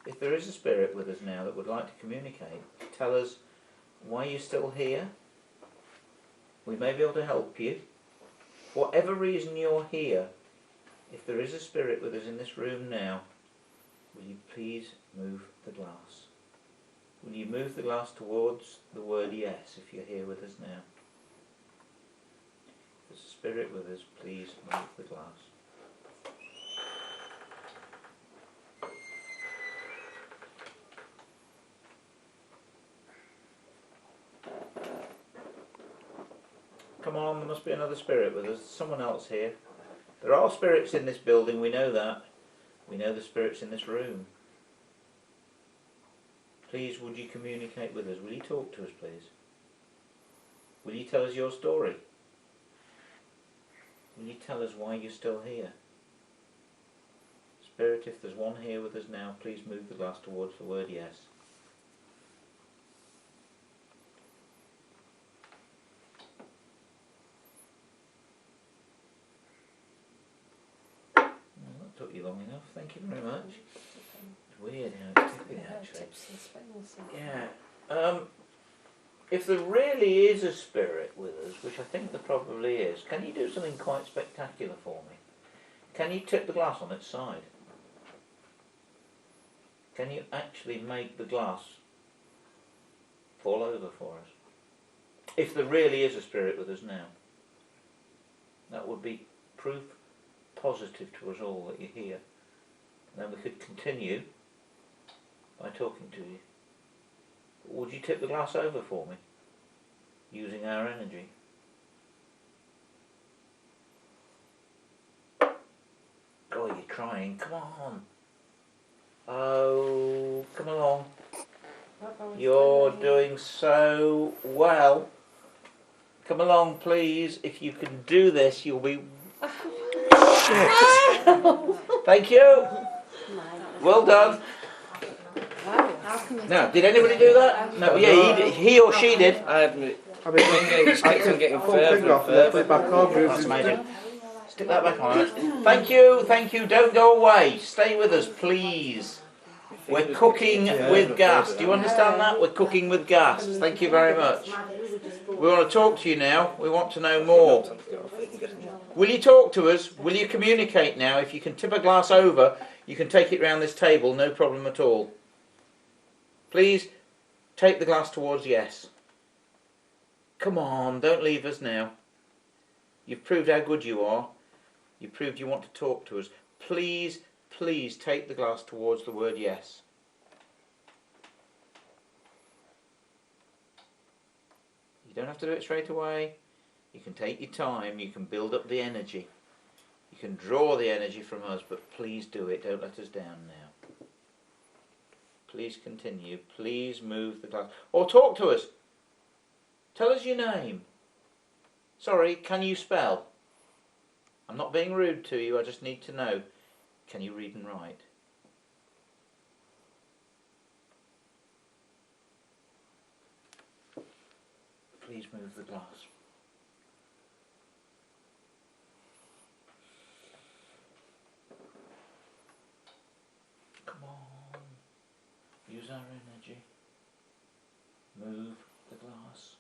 If there is a spirit with us now that would like to communicate, tell us why you're still here. We may be able to help you. Whatever reason you're here, if there is a spirit with us in this room now, will you please move the glass? Will you move the glass towards the word yes if you're here with us now? If there's a spirit with us, please move the glass. Come on, there must be another spirit with us. Someone else here. There are spirits in this building, we know that. We know the spirits in this room. Please, would you communicate with us? Will you talk to us, please? Will you tell us your story? Will you tell us why you're still here? Spirit, if there's one here with us now, please move the glass towards the word yes. Took you long enough, thank you very much. It's weird how it's tipping actually. Yeah. If there really is a spirit with us, which I think there probably is, can you do something quite spectacular for me? Can you tip the glass on its side? Can you actually make the glass fall over for us? If there really is a spirit with us now. That would be proof positive to us all that you're here. And then we could continue by talking to you. Would you tip the glass over for me, using our energy? Oh, you're crying. Come on. Oh, come along. You're doing so well. Come along, please. If you can do this, you'll be... Thank you. Well done. Now, did anybody do that? No, yeah, he or she did. I've been getting further and further. That's amazing. Stick that back on. Thank you, thank you. Don't go away. Stay with us, please. We're cooking with gas. Do you understand that? We're cooking with gas. Thank you very much. We want to talk to you now. We want to know more. Will you talk to us? Will you communicate now? If you can tip a glass over, you can take it round this table, no problem at all. Please take the glass towards yes. Come on, don't leave us now. You've proved how good you are. You've proved you want to talk to us. Please, please take the glass towards the word yes. You don't have to do it straight away. You can take your time. You can build up the energy. You can draw the energy from us, but please do it. Don't let us down now. Please continue. Please move the glass. Or talk to us. Tell us your name. Sorry, can you spell? I'm not being rude to you, I just need to know. Can you read and write? Please move the glass. Come on. Use our energy. Move the glass.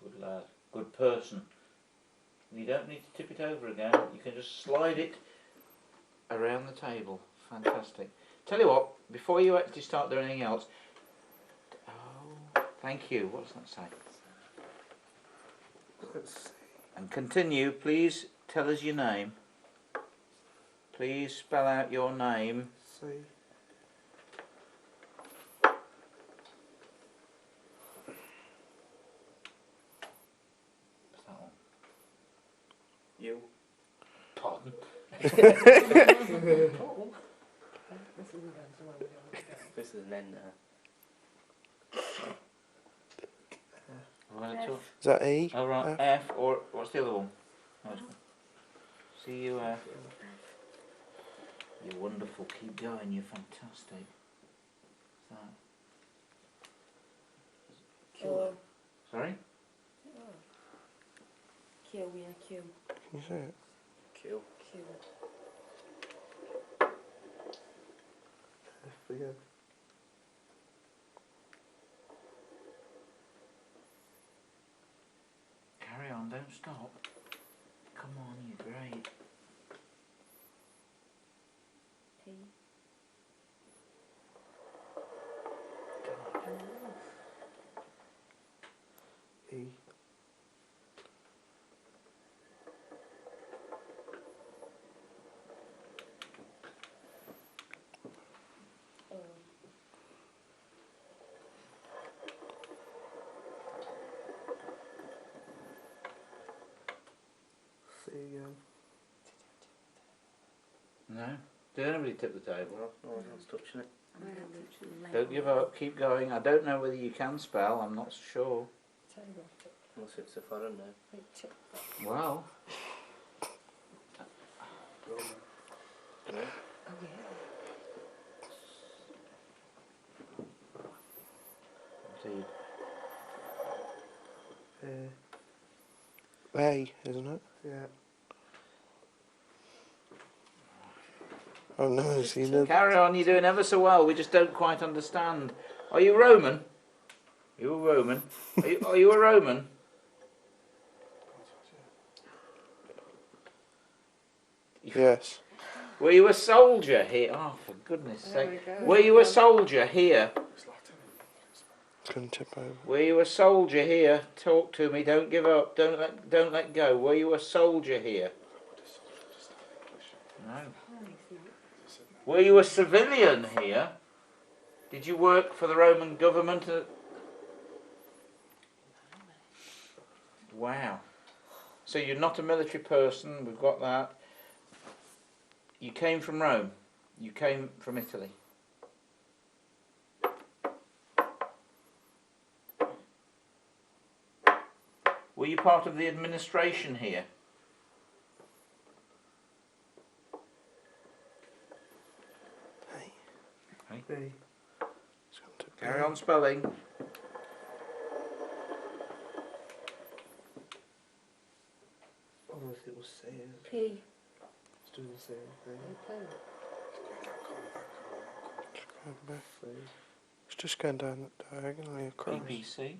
Good lad. Good person. You don't need to tip it over again. You can just slide it around the table. Fantastic. Tell you what, before you actually start doing anything else... Oh, thank you. What does that say? And continue. Please tell us your name. Please spell out your name. You. Pardon? This is an N now. Is that E? Oh, right. F, or what's the other one? C-U-F. You're wonderful. Keep going. You're fantastic. What's that? Sorry? Q, yeah, Q. Can you say it? Q. Q. F again. Carry on. Don't stop. Come on. You're great. P. E. C again. No? Did anybody tip the table? No one's touching it. Don't give up. Keep going. I don't know whether you can spell. I'm not sure. Unless it's a foreign name. Well. Yeah. Indeed. A, isn't it? Yeah. I've never seen it. Carry on, you're doing ever so well. We just don't quite understand. Are you Roman? Are you a Roman? Are you a Roman? Yes. Were you a soldier here? Oh, for goodness sake. Were you a soldier here? Couldn't tip over. Were you a soldier here? Talk to me. Don't give up. Don't let go. Were you a soldier here? No. Were you a civilian here? Did you work for the Roman government? Wow. So you're not a military person. We've got that. You came from Rome. You came from Italy. Were you part of the administration here? Hey. B. Carry on spelling. I don't know if it was C. P. It's doing the same thing. It's just going down diagonally across. BBC.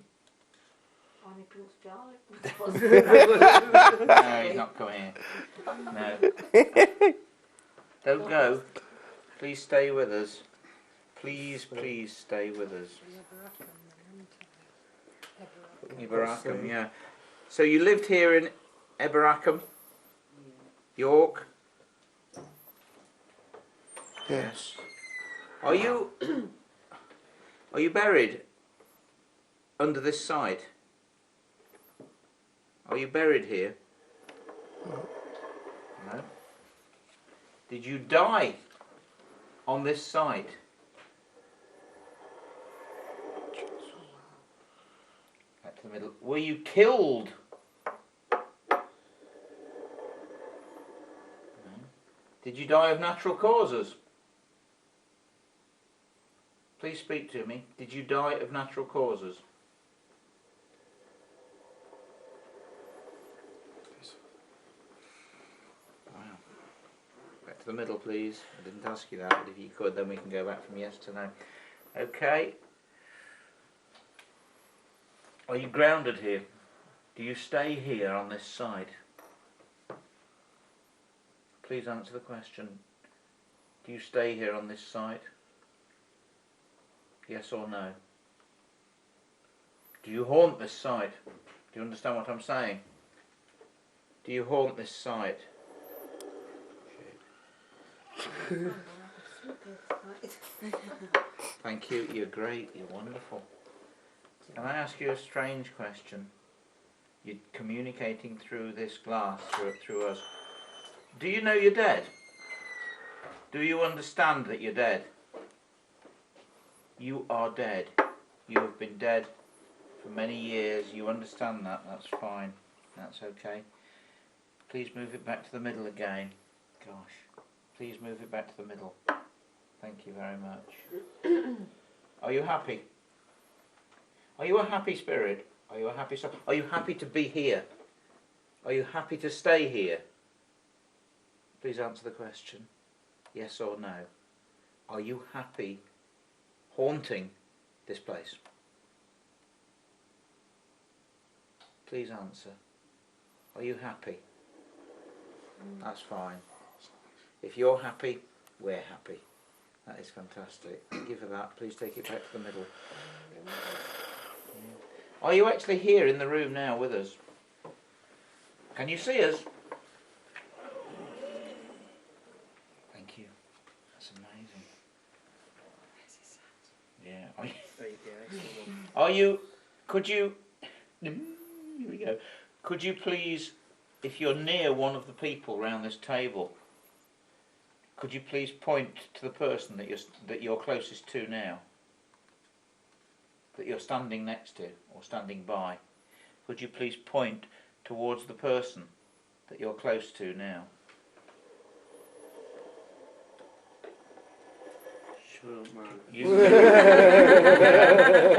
Bonnie Pools Charlie. No, he's not coming here. No. Don't go. Please stay with us. Please stay with us. Eboracum, yeah. So you lived here in Eboracum, York? Yes. Are you buried under this site? Are you buried here? No. Did you die on this site? Back to the middle. Were you killed? No. Did you die of natural causes? Please speak to me. Did you die of natural causes? Wow. Back to the middle, please. I didn't ask you that, but if you could, then we can go back from yes to no. Okay. Are you grounded here? Do you stay here on this side? Please answer the question. Do you stay here on this side? Yes or no? Do you haunt this site? Do you understand what I'm saying? Do you haunt this site? Thank you, you're great, you're wonderful. Can I ask you a strange question? You're communicating through this glass, through us. Do you know you're dead? Do you understand that you're dead? You are dead. You have been dead for many years. You understand that. That's fine. That's okay. Please move it back to the middle again. Gosh. Please move it back to the middle. Thank you very much. Are you happy? Are you a happy spirit? Are you a happy soul? Are you happy to be here? Are you happy to stay here? Please answer the question. Yes or no? Are you happy haunting this place? Please answer. Are you happy? That's fine. If you're happy, we're happy. That is fantastic. Thank you for that. Please take it back to the middle. Are you actually here in the room now with us? Can you see us? Thank you. That's amazing. Yeah. Are you, could you, here we go. Could you please, if you're near one of the people around this table, could you please point to the person that you're closest to now? That you're standing next to or standing by? Could you please point towards the person that you're close to now? Can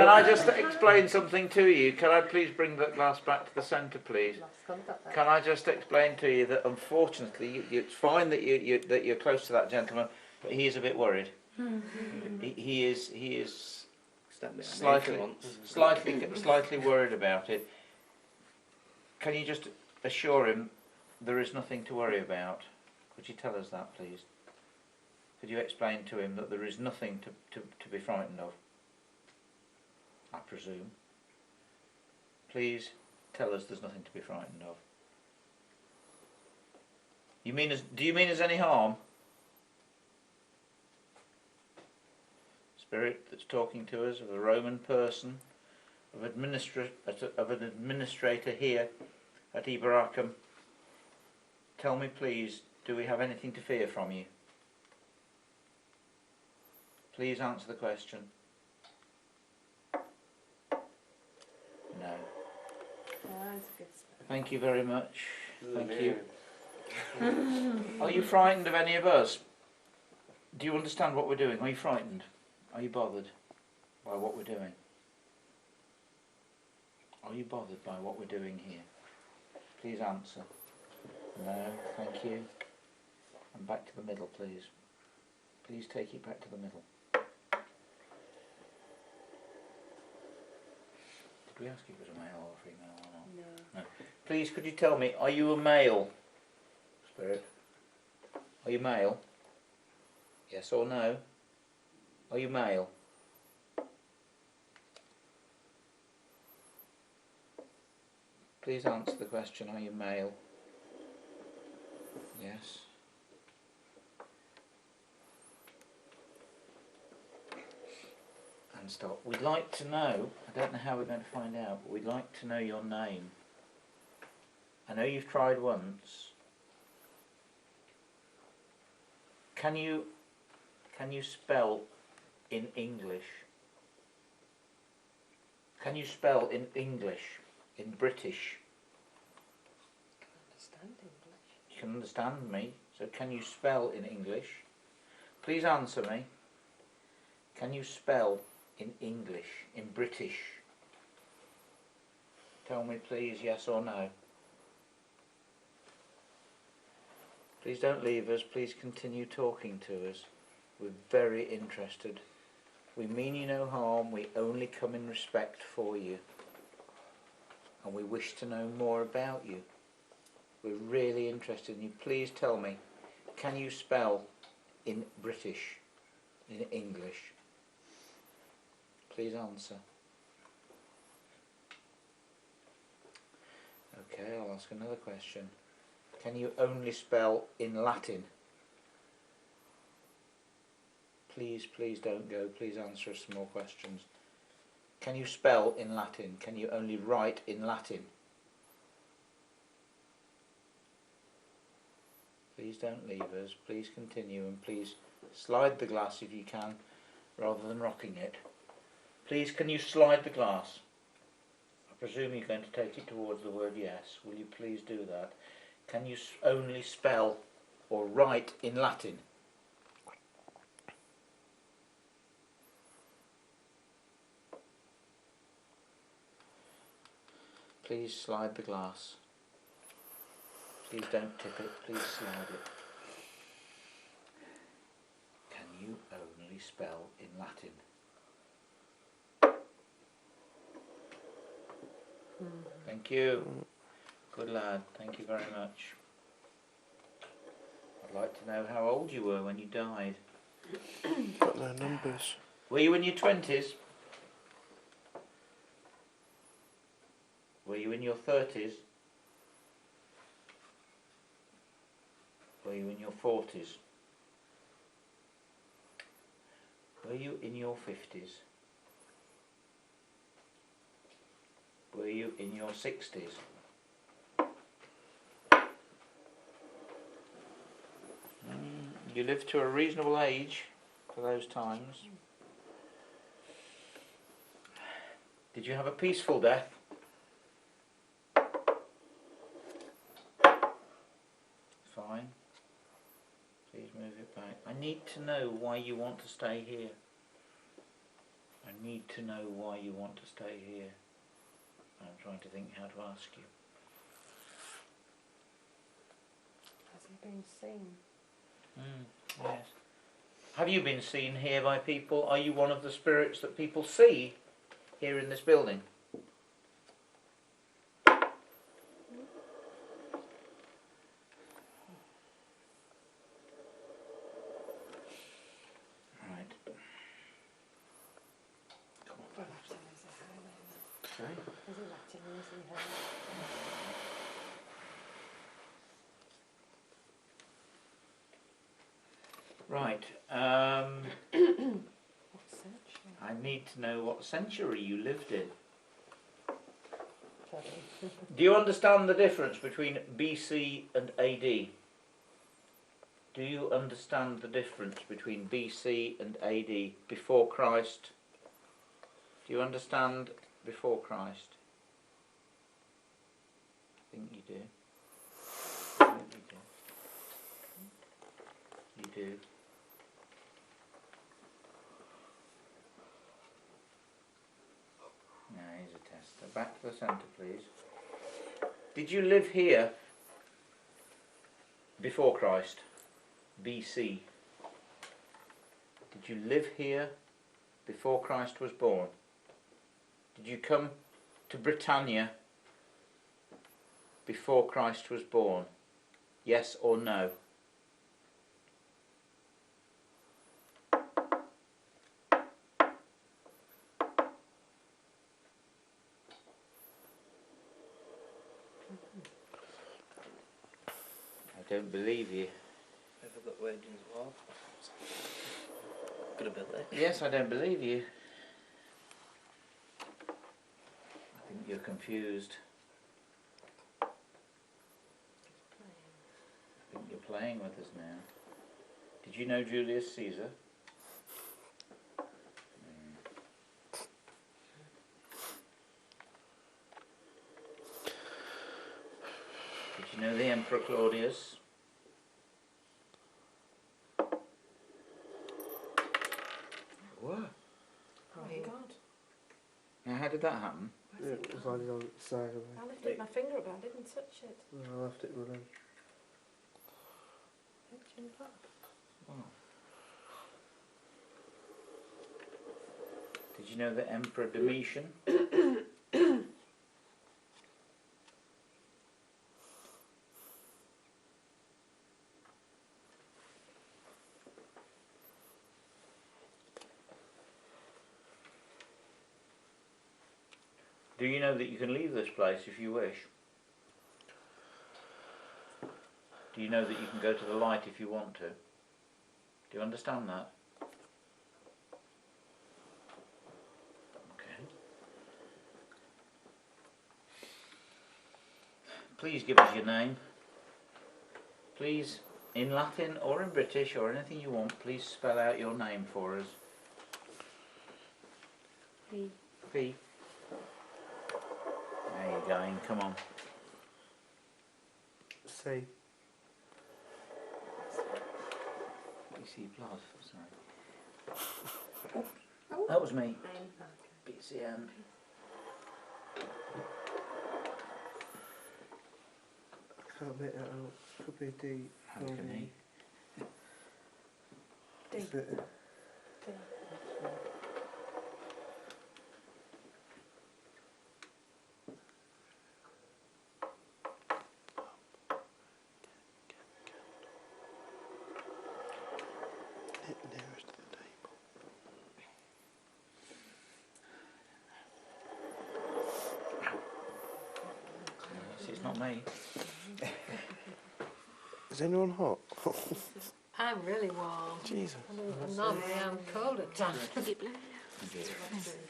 I just explain something to you? Can I please bring that glass back to the centre, please? Can I just explain to you that unfortunately it's fine that you're close to that gentleman, but he is a bit worried. he is slightly worried about it. Can you just assure him there is nothing to worry about? Could you tell us that, please? Could you explain to him that there is nothing to be frightened of? I presume. Please tell us there's nothing to be frightened of. Do you mean there's any harm? Spirit that's talking to us, of a Roman person, of an administrator here at Ibaracum. Tell me please, do we have anything to fear from you? Please answer the question. No. Thank you very much. Thank you. Are you frightened of any of us? Do you understand what we're doing? Are you frightened? Are you bothered by what we're doing? Are you bothered by what we're doing here? Please answer. No, thank you. And back to the middle, please. Please take it back to the middle. Did we ask if it was a male or a female or not? No. Please, could you tell me, are you a male, Spirit? Are you male? Yes or no? Are you male? Please answer the question, are you male? Yes. And stop. We'd like to know, I don't know how we're going to find out, but we'd like to know your name. I know you've tried once. Can you spell in English? Can you spell in English, in British? I can understand English. You can understand me, so can you spell in English? Please answer me. Can you spell in English, in British? Tell me please, yes or no. Please don't leave us, please continue talking to us. We're very interested. We mean you no harm, we only come in respect for you. And we wish to know more about you. We're really interested in you. Please tell me, can you spell in British, in English? Please answer. Okay, I'll ask another question. Can you only spell in Latin? Please, please don't go. Please answer us some more questions. Can you spell in Latin? Can you only write in Latin? Please don't leave us. Please continue, and please slide the glass if you can, rather than rocking it. Please, can you slide the glass? I presume you're going to take it towards the word yes. Will you please do that? Can you only spell or write in Latin? Please slide the glass. Please don't tip it, please slide it. Can you only spell in Latin? Thank you. Good lad, thank you very much. I'd like to know how old you were when you died. Got no numbers. Were you in your 20s? Were you in your 30s? Were you in your 40s? Were you in your 50s? Were you in your 60s? You lived to a reasonable age for those times. Did you have a peaceful death? Fine. Please move it back. I need to know why you want to stay here. I need to know why you want to stay here. I'm trying to think how to ask you. Has he been seen? Yes. Have you been seen here by people? Are you one of the spirits that people see here in this building? Right. Come on. Right. I need to know what century you lived in. Do you understand the difference between BC and AD? Do you understand the difference between BC and AD, before Christ? Do you understand before Christ? I think you do. I think you do. You do. Now here's a tester. Back to the centre, please. Did you live here before Christ? BC. Did you live here before Christ was born? Did you come to Britannia before Christ was born? Yes or no? I don't believe you. Have I got weddings as well? Good ability. Yes, I don't believe you. I think you're confused. I think you're playing with us now. Did you know Julius Caesar? Did you know the Emperor Claudius? What? Oh my God. Now, how did that happen? It was landed on the side of I me. lifted my finger up, but I didn't touch it. No, I left it running. Oh. Did you know the Emperor Domitian? Do you know that you can leave this place if you wish? Do you know that you can go to the light if you want to? Do you understand that? Okay. Please give us your name. Please, in Latin or in British or anything you want, please spell out your name for us. Fee. Fee. There you're going, come on. C. BC plus, sorry. Oh, that was me. BCM. I can't make that out. Could be D. How can he? D. Is it? D. Nearest to the table. Yes, it's not me. Is anyone hot? I'm really warm. Jesus. And normally I'm cold at times. Is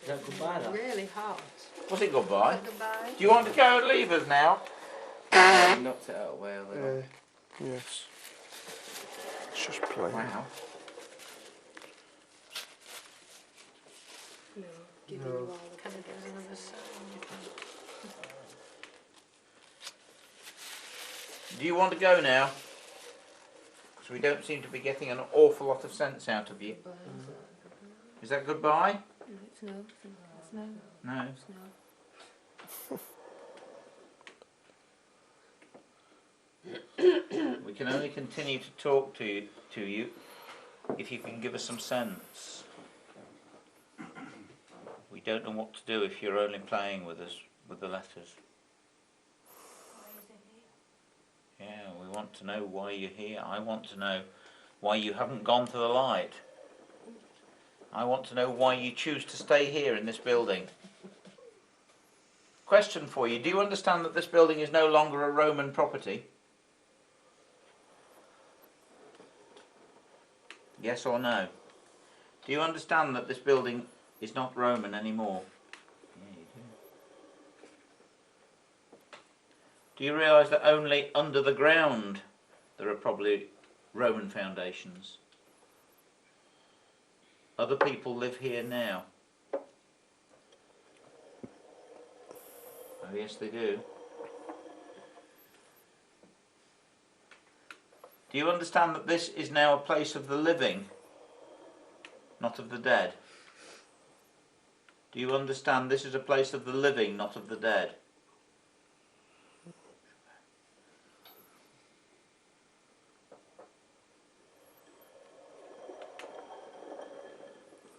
that goodbye that? Really hot. Was it goodbye? Goodbye. Do you want to go and leave us now? Knocked it out way a little. Yes. It's just playing. Wow. No, giving you all the kind of another sound. Do you want to go now? Because we don't seem to be getting an awful lot of sense out of you. Is that goodbye? It's no. It's no. No. It's no. We can only continue to talk to you if you can give us some sense. We don't know what to do if you're only playing with us with the letters. Yeah, we want to know why you're here. I want to know why you haven't gone to the light. I want to know why you choose to stay here in this building. Question for you. Do you understand that this building is no longer a Roman property? Yes or no? Do you understand that this building is not Roman anymore? Yeah, you do. Do you realise that only under the ground there are probably Roman foundations? Other people live here now. Oh yes, they do. Do you understand that this is now a place of the living, not of the dead? Do you understand this is a place of the living, not of the dead?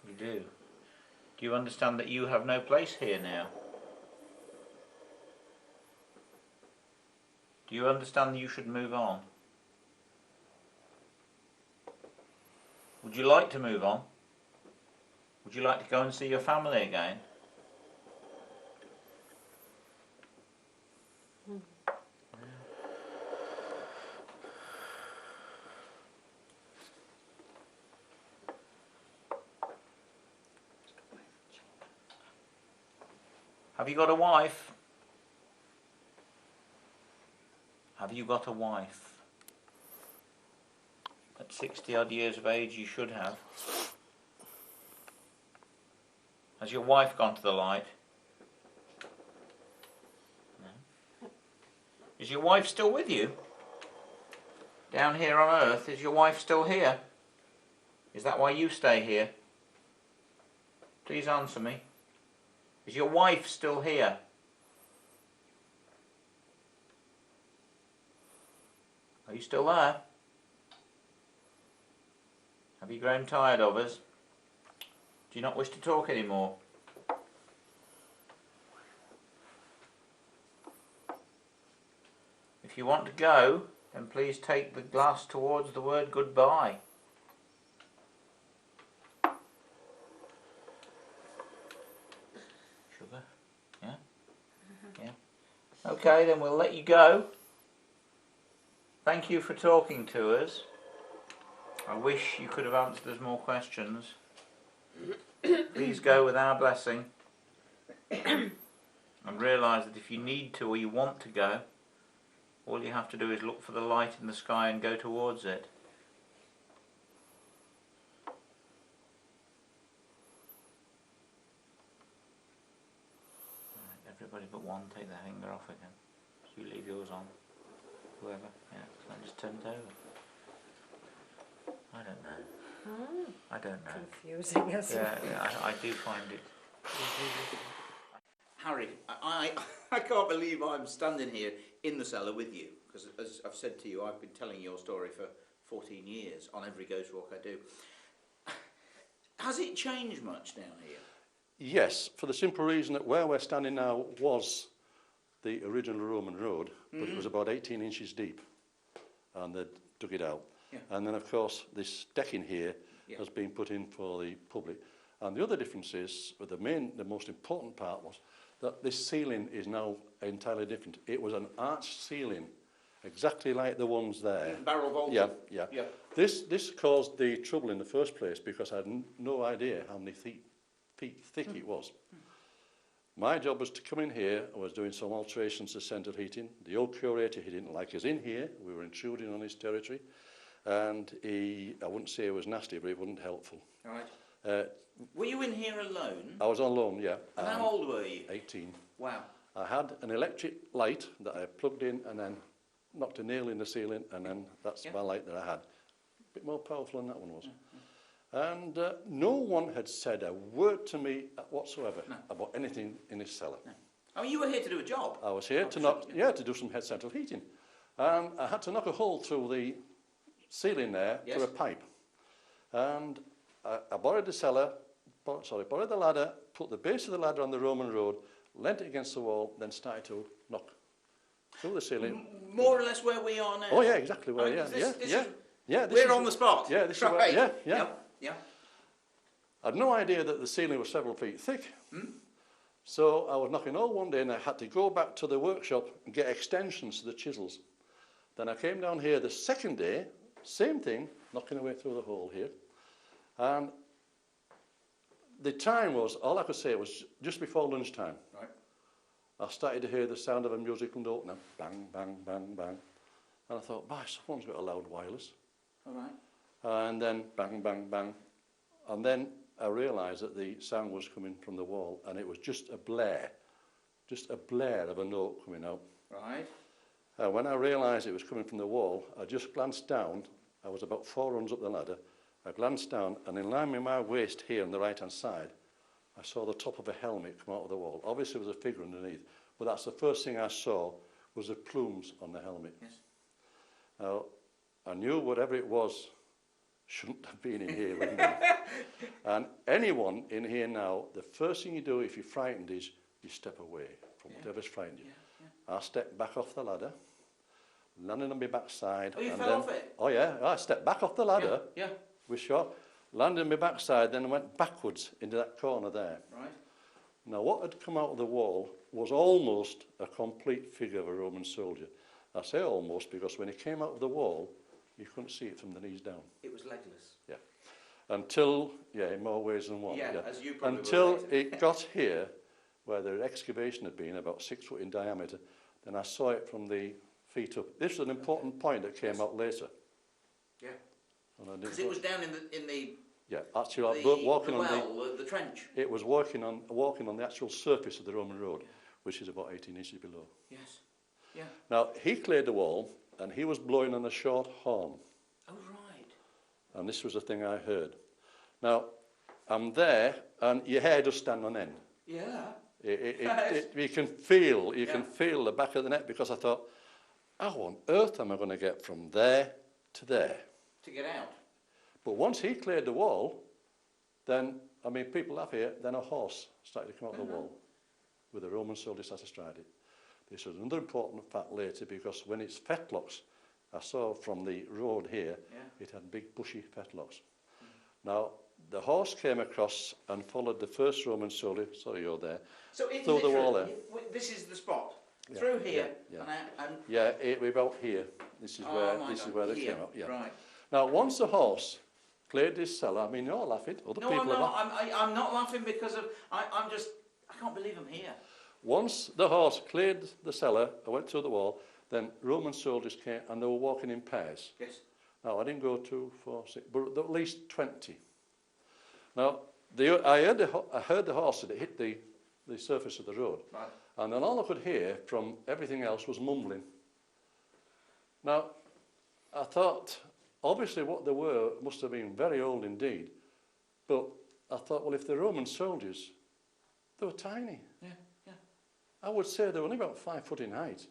You do. Do you understand that you have no place here now? Do you understand that you should move on? Would you like to move on? Would you like to go and see your family again? Have you got a wife? Have you got a wife? At 60 odd years of age you should have. Has your wife gone to the light? No. Is your wife still with you? Down here on earth, is your wife still here? Is that why you stay here? Please answer me. Is your wife still here? Are you still there? Have you grown tired of us? Do you not wish to talk anymore? If you want to go, then please take the glass towards the word goodbye. Sugar? Yeah? Yeah. Okay, then we'll let you go. Thank you for talking to us. I wish you could have answered us more questions. Please go with our blessing. And realise that if you need to or you want to go, all you have to do is look for the light in the sky and go towards it. Right, everybody but one, take their finger off again. You leave yours on. Whoever, yeah, so I just turn it over. I don't know. I don't know. Confusing, isn't it? Yeah, I do find it. Harry, I can't believe I'm standing here in the cellar with you, because as I've said to you, I've been telling your story for 14 years on every ghost walk I do. Has it changed much down here? Yes, for the simple reason that where we're standing now was the original Roman road, but it was about 18 inches deep, and they dug it out. Yeah. And then, of course, this decking here has been put in for the public. And the other difference is, the most important part was that this ceiling is now entirely different. It was an arched ceiling, exactly like the ones there. Barrel vaulted. Yeah. This caused the trouble in the first place because I had no idea how many feet thick it was. My job was to come in here. I was doing some alterations to central heating. The old curator, he didn't like us in here. We were intruding on his territory. And I wouldn't say it was nasty, but it wasn't helpful. Right. Were you in here alone? I was on loan, yeah. And how old were you? 18. Wow. I had an electric light that I plugged in and then knocked a nail in the ceiling, and then that's my light that I had. A bit more powerful than that one was. And no one had said a word to me whatsoever about anything in this cellar. No. I mean, you were here to do a job. I was here to do some head central heating. And I had to knock a hole through the ceiling there to a pipe. And I borrowed the borrowed the ladder, put the base of the ladder on the Roman road, leant it against the wall, then started to knock through the ceiling. More or less where we are now. Oh yeah, exactly where. We're on the spot. Yeah, this right. is where, Yeah. I had no idea that the ceiling was several feet thick. So I was knocking all one day and I had to go back to the workshop and get extensions to the chisels. Then I came down here the second day, same thing, knocking away through the hole here. And the time was, all I could say was just before lunchtime. Right. I started to hear the sound of a musical note now. Bang, bang, bang, bang. And I thought, bah, someone's got a loud wireless. All right. And then bang, bang, bang. And then I realised that the sound was coming from the wall and it was just a blare of a note coming out. Right. When I realised it was coming from the wall, I just glanced down. I was about 4 runs up the ladder. I glanced down, and in line with my waist here on the right-hand side, I saw the top of a helmet come out of the wall. Obviously, there was a figure underneath, but that's the first thing I saw was the plumes on the helmet. Yes. Now, I knew whatever it was shouldn't have been in here with me. And anyone in here now, the first thing you do if you're frightened is you step away from whatever's frightened you. I stepped back off the ladder, landed on my backside. Oh, you and fell then, off it? Oh, yeah. I stepped back off the ladder. Yeah. With shot, landed on my backside, then went backwards into that corner there. Right. Now, what had come out of the wall was almost a complete figure of a Roman soldier. I say almost because when he came out of the wall, you couldn't see it from the knees down. It was legless. Yeah. Until, in more ways than one. Yeah, as you probably Until will later. it got here, where the excavation had been about 6 foot in diameter, then I saw it from the feet up. This is an important point that came out later. Yeah. Because it was down in the yeah, actually, walking on the trench. It was walking on the actual surface of the Roman road, which is about 18 inches below. Yes. Yeah. Now, he cleared the wall, and he was blowing on a short horn. Oh, right. And this was the thing I heard. Now, I'm there, and your hair does stand on end. Yeah. You can feel the back of the neck, because I thought, how on earth am I going to get from there to there? To get out. But once he cleared the wall, then, I mean, people laugh here, then a horse started to come out of the wall with a Roman soldier sat astride it. This was another important fact later, because when it's fetlocks, I saw from the road here, it had big bushy fetlocks. Now, the horse came across and followed the first Roman soldier, sorry you're there, so it through the wall there. This is the spot, through here, we're about here. This is where they came out. Yeah. Right. Now, once the horse cleared this cellar, I mean, you're laughing. Other people I'm are not. laughing. I'm not laughing because of. I can't believe I'm here. Once the horse cleared the cellar, I went through the wall, then Roman soldiers came and they were walking in pairs. Yes. Now, I didn't go 2, 4, 6, but at least 20. Now, I heard the horse that hit the surface of the road. Right. And then all I could hear from everything else was mumbling. Now, I thought, obviously what they were must have been very old indeed. But I thought, well, if they're Roman soldiers, they were tiny. Yeah. I would say they were only about 5 foot in height.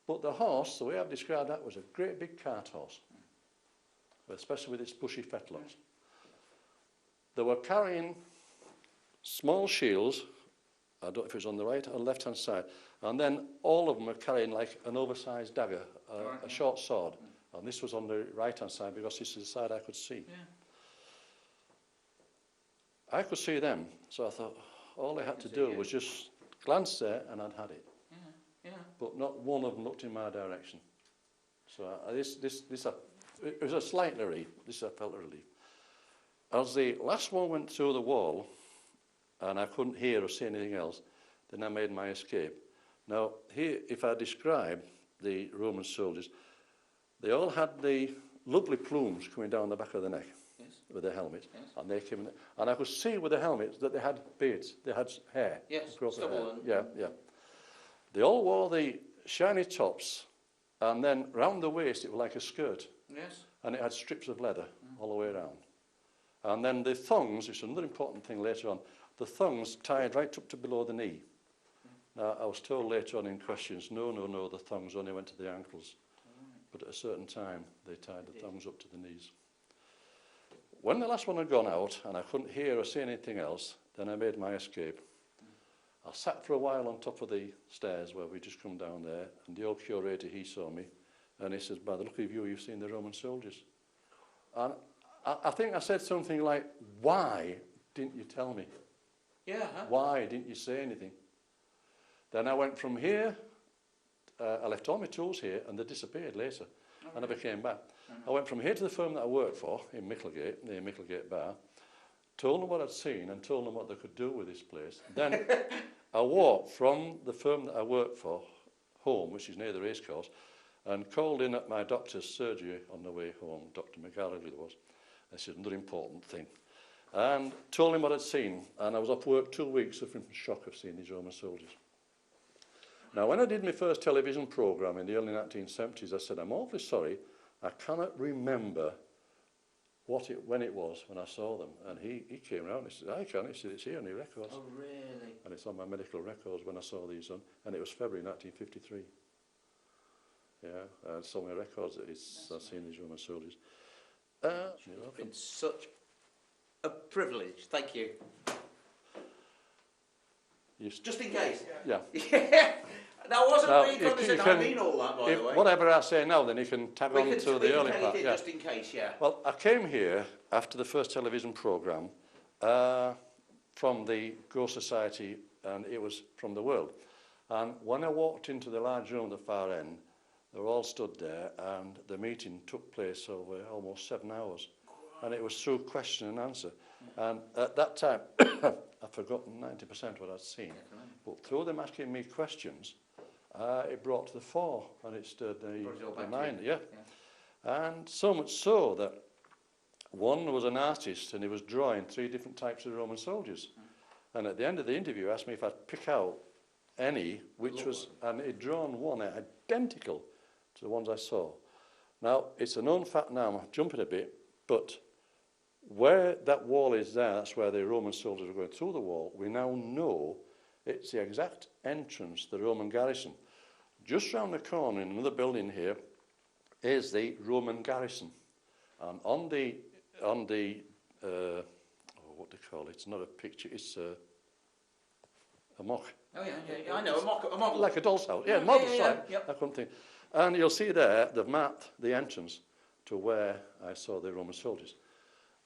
But the horse, the way I've described that, was a great big cart horse, especially with its bushy fetlocks. They were carrying small shields, I don't know if it was on the right or left-hand side, and then all of them were carrying like an oversized dagger, a short sword. And this was on the right-hand side because this is the side I could see. Yeah. I could see them, so I thought all I had to do was just glance there and I'd had it. Yeah. But not one of them looked in my direction. So it was a slight relief. This I felt a relief. As the last one went through the wall, and I couldn't hear or see anything else, then I made my escape. Now, here, if I describe the Roman soldiers, they all had the lovely plumes coming down the back of the neck with their helmets, and they came in, and I could see with the helmets that they had beards, they had hair. Yes, stubble. Yeah. They all wore the shiny tops, and then round the waist it was like a skirt. Yes. And it had strips of leather all the way around. And then the thongs, which is another important thing later on, the thongs tied right up to below the knee. Now, I was told later on in questions, no, the thongs only went to the ankles. But at a certain time, they tied the thongs up to the knees. When the last one had gone out, and I couldn't hear or see anything else, then I made my escape. I sat for a while on top of the stairs where we just come down there, and the old curator, he saw me, and he says, by the look of you, you've seen the Roman soldiers. And I think I said something like, why didn't you tell me? Yeah. Why didn't you say anything? Then I went from here, I left all my tools here and they disappeared later. I never came back. I went from here to the firm that I worked for in Micklegate, near Micklegate Bar, told them what I'd seen and told them what they could do with this place. Then I walked from the firm that I worked for home, which is near the racecourse, and called in at my doctor's surgery on the way home, Dr. McGallagher it was. I said, another important thing. And told him what I'd seen, and I was off work 2 weeks suffering from shock of seeing these Roman soldiers. Now, when I did my first television programme in the early 1970s, I said, I'm awfully sorry, I cannot remember when it was when I saw them. And he came round and he said, I can. He said, it's here on your records. Oh, really? And it's on my medical records when I saw these on. And it was February 1953. Yeah, it's on my records that I've seen these Roman soldiers. It's been such a privilege. Thank you. Just in case. Yeah. That wasn't now, me condescending. I mean all that, by the way. Whatever I say now, then you can tag on to the early part. Yeah. Just in case, yeah. Well, I came here after the first television programme from the Ghost Society, and it was from the world. And when I walked into the large room at the far end, they were all stood there, and the meeting took place over almost 7 hours. And it was through question and answer. And at that time, I'd forgotten 90% what I'd seen. But through them asking me questions, it brought to the fore, and it stirred the mind. Yeah. And so much so that one was an artist, and he was drawing 3 different types of Roman soldiers. And at the end of the interview, he asked me if I'd pick out any, which was, and he'd drawn one identical to the ones I saw. Now, it's a known fact now, I'm jumping a bit, but where that wall is there, that's where the Roman soldiers were going through the wall. We now know it's the exact entrance to the Roman garrison. Just round the corner in another building here is the Roman garrison. And on the what do you call it? It's not a picture, it's a mock. Oh yeah, I know, a model. Like a doll's house. Yeah, model site. Yep. I couldn't think. And you'll see there, they've marked the entrance to where I saw the Roman soldiers.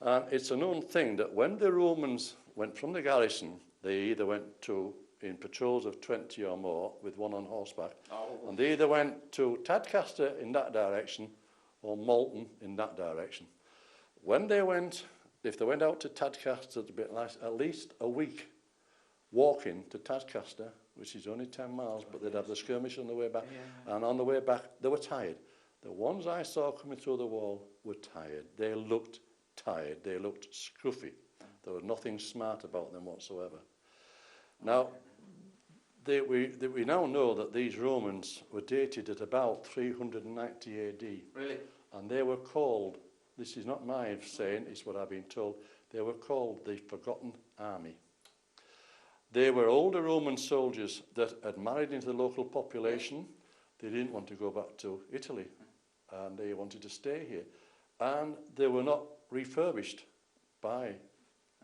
And it's a known thing that when the Romans went from the garrison, they either went in patrols of 20 or more with one on horseback, and they either went to Tadcaster in that direction or Malton in that direction. When they went, if they went out to Tadcaster, it'd be at least a week walking to Tadcaster, which is only 10 miles, but they'd have the skirmish on the way back. And on the way back, they were tired. The ones I saw coming through the wall were tired. They looked tired. They looked scruffy. There was nothing smart about them whatsoever. Now, we now know that these Romans were dated at about 390 AD. Really? And they were called, this is not my saying, it's what I've been told, they were called the Forgotten Army. They were older Roman soldiers that had married into the local population. They didn't want to go back to Italy, and they wanted to stay here. And they were not refurbished by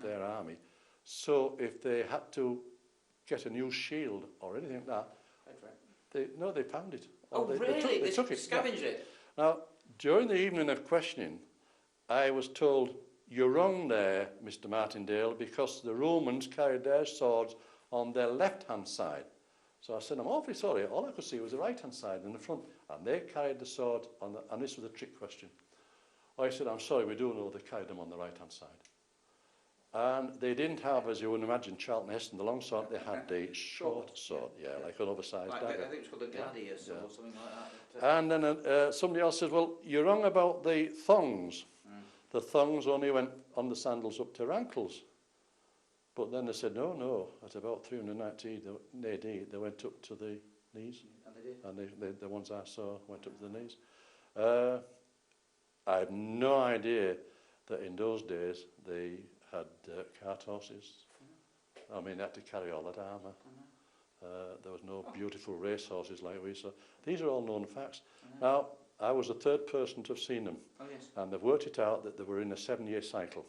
their army. So if they had to get a new shield or anything like that, they found it. Oh, really? They took it. Scavenged it? Now, during the evening of questioning, I was told, you're wrong there, Mr. Martindale, because the Romans carried their swords on their left-hand side. So I said, I'm awfully sorry, all I could see was the right-hand side in the front, and they carried the sword on the, and this was a trick question. I said, I'm sorry, we do know they carried them on the right-hand side. And they didn't have, as you would imagine, Charlton Heston, the long sword, they had the short sword, like an oversized dagger. I think it's called a gladius or something like that. And then somebody else says, well, you're wrong about the thongs. The thongs only went on the sandals up to their ankles. But then they said, no, at about 390 AD, they went up to the knees. And they did. And the ones I saw went up to the knees. I have no idea that in those days they had cart horses. I mean, they had to carry all that armour. There was no beautiful race horses like we saw. These are all known facts. Now, I was the third person to have seen them. Oh, yes. And they've worked it out that they were in a 7-year cycle.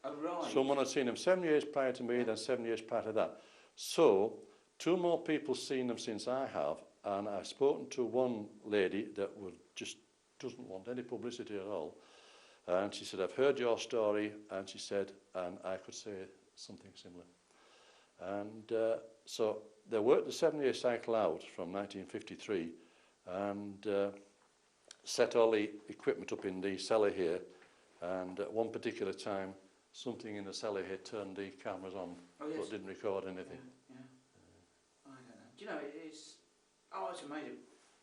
Oh, right. Someone had seen them 7 years prior to me, then 7 years prior to that. So, 2 more people seen them since I have, and I've spoken to one lady that just doesn't want any publicity at all. And she said, I've heard your story, and she said, and I could say something similar. And so they worked the 7-year cycle out from 1953 and set all the equipment up in the cellar here. And at one particular time, something in the cellar here turned the cameras on, but didn't record anything. Yeah. I don't know. Do you know, it's amazing.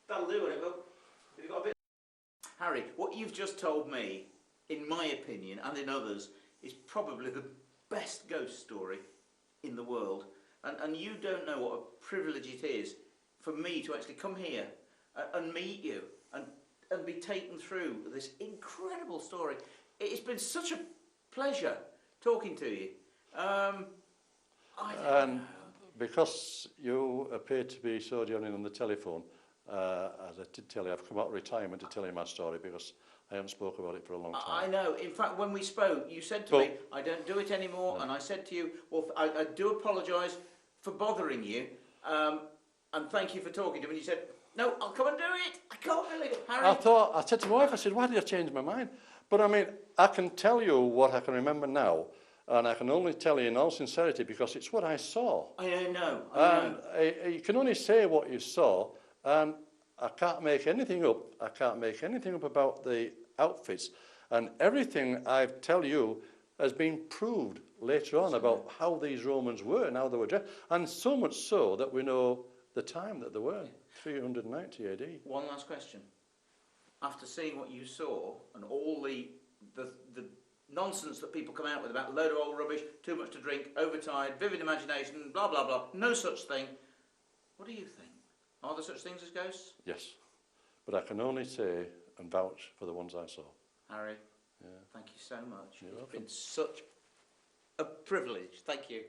That'll do it, well. We've got a bit. Harry, what you've just told me, in my opinion, and in others, is probably the best ghost story in the world. And you don't know what a privilege it is for me to actually come here and meet you and be taken through this incredible story. It's been such a pleasure talking to you. And because you appear to be so genuine on the telephone, as I did tell you, I've come out of retirement to tell you my story because I haven't spoke about it for a long time. I know. In fact, when we spoke, you said to me, I don't do it anymore, and I said to you, well, I do apologise for bothering you, and thank you for talking to me. And you said, no, I'll come and do it. I can't believe it, Harry. I said to my wife, I said, why did I change my mind? But I mean, I can tell you what I can remember now, and I can only tell you in all sincerity because it's what I saw. I know. You can only say what you saw, and I can't make anything up. I can't make anything up about the outfits, and everything I tell you has been proved later on about how these Romans were and how they were dressed, and so much so that we know the time that they were, 390 AD. One last question. After seeing what you saw and all the nonsense that people come out with about a load of old rubbish, too much to drink, overtired, vivid imagination, blah, blah, blah, no such thing, what do you think? Are there such things as ghosts? Yes, but I can only say and vouch for the ones I saw. Harry, thank you so much. You're It's welcome. been such a privilege. Thank you.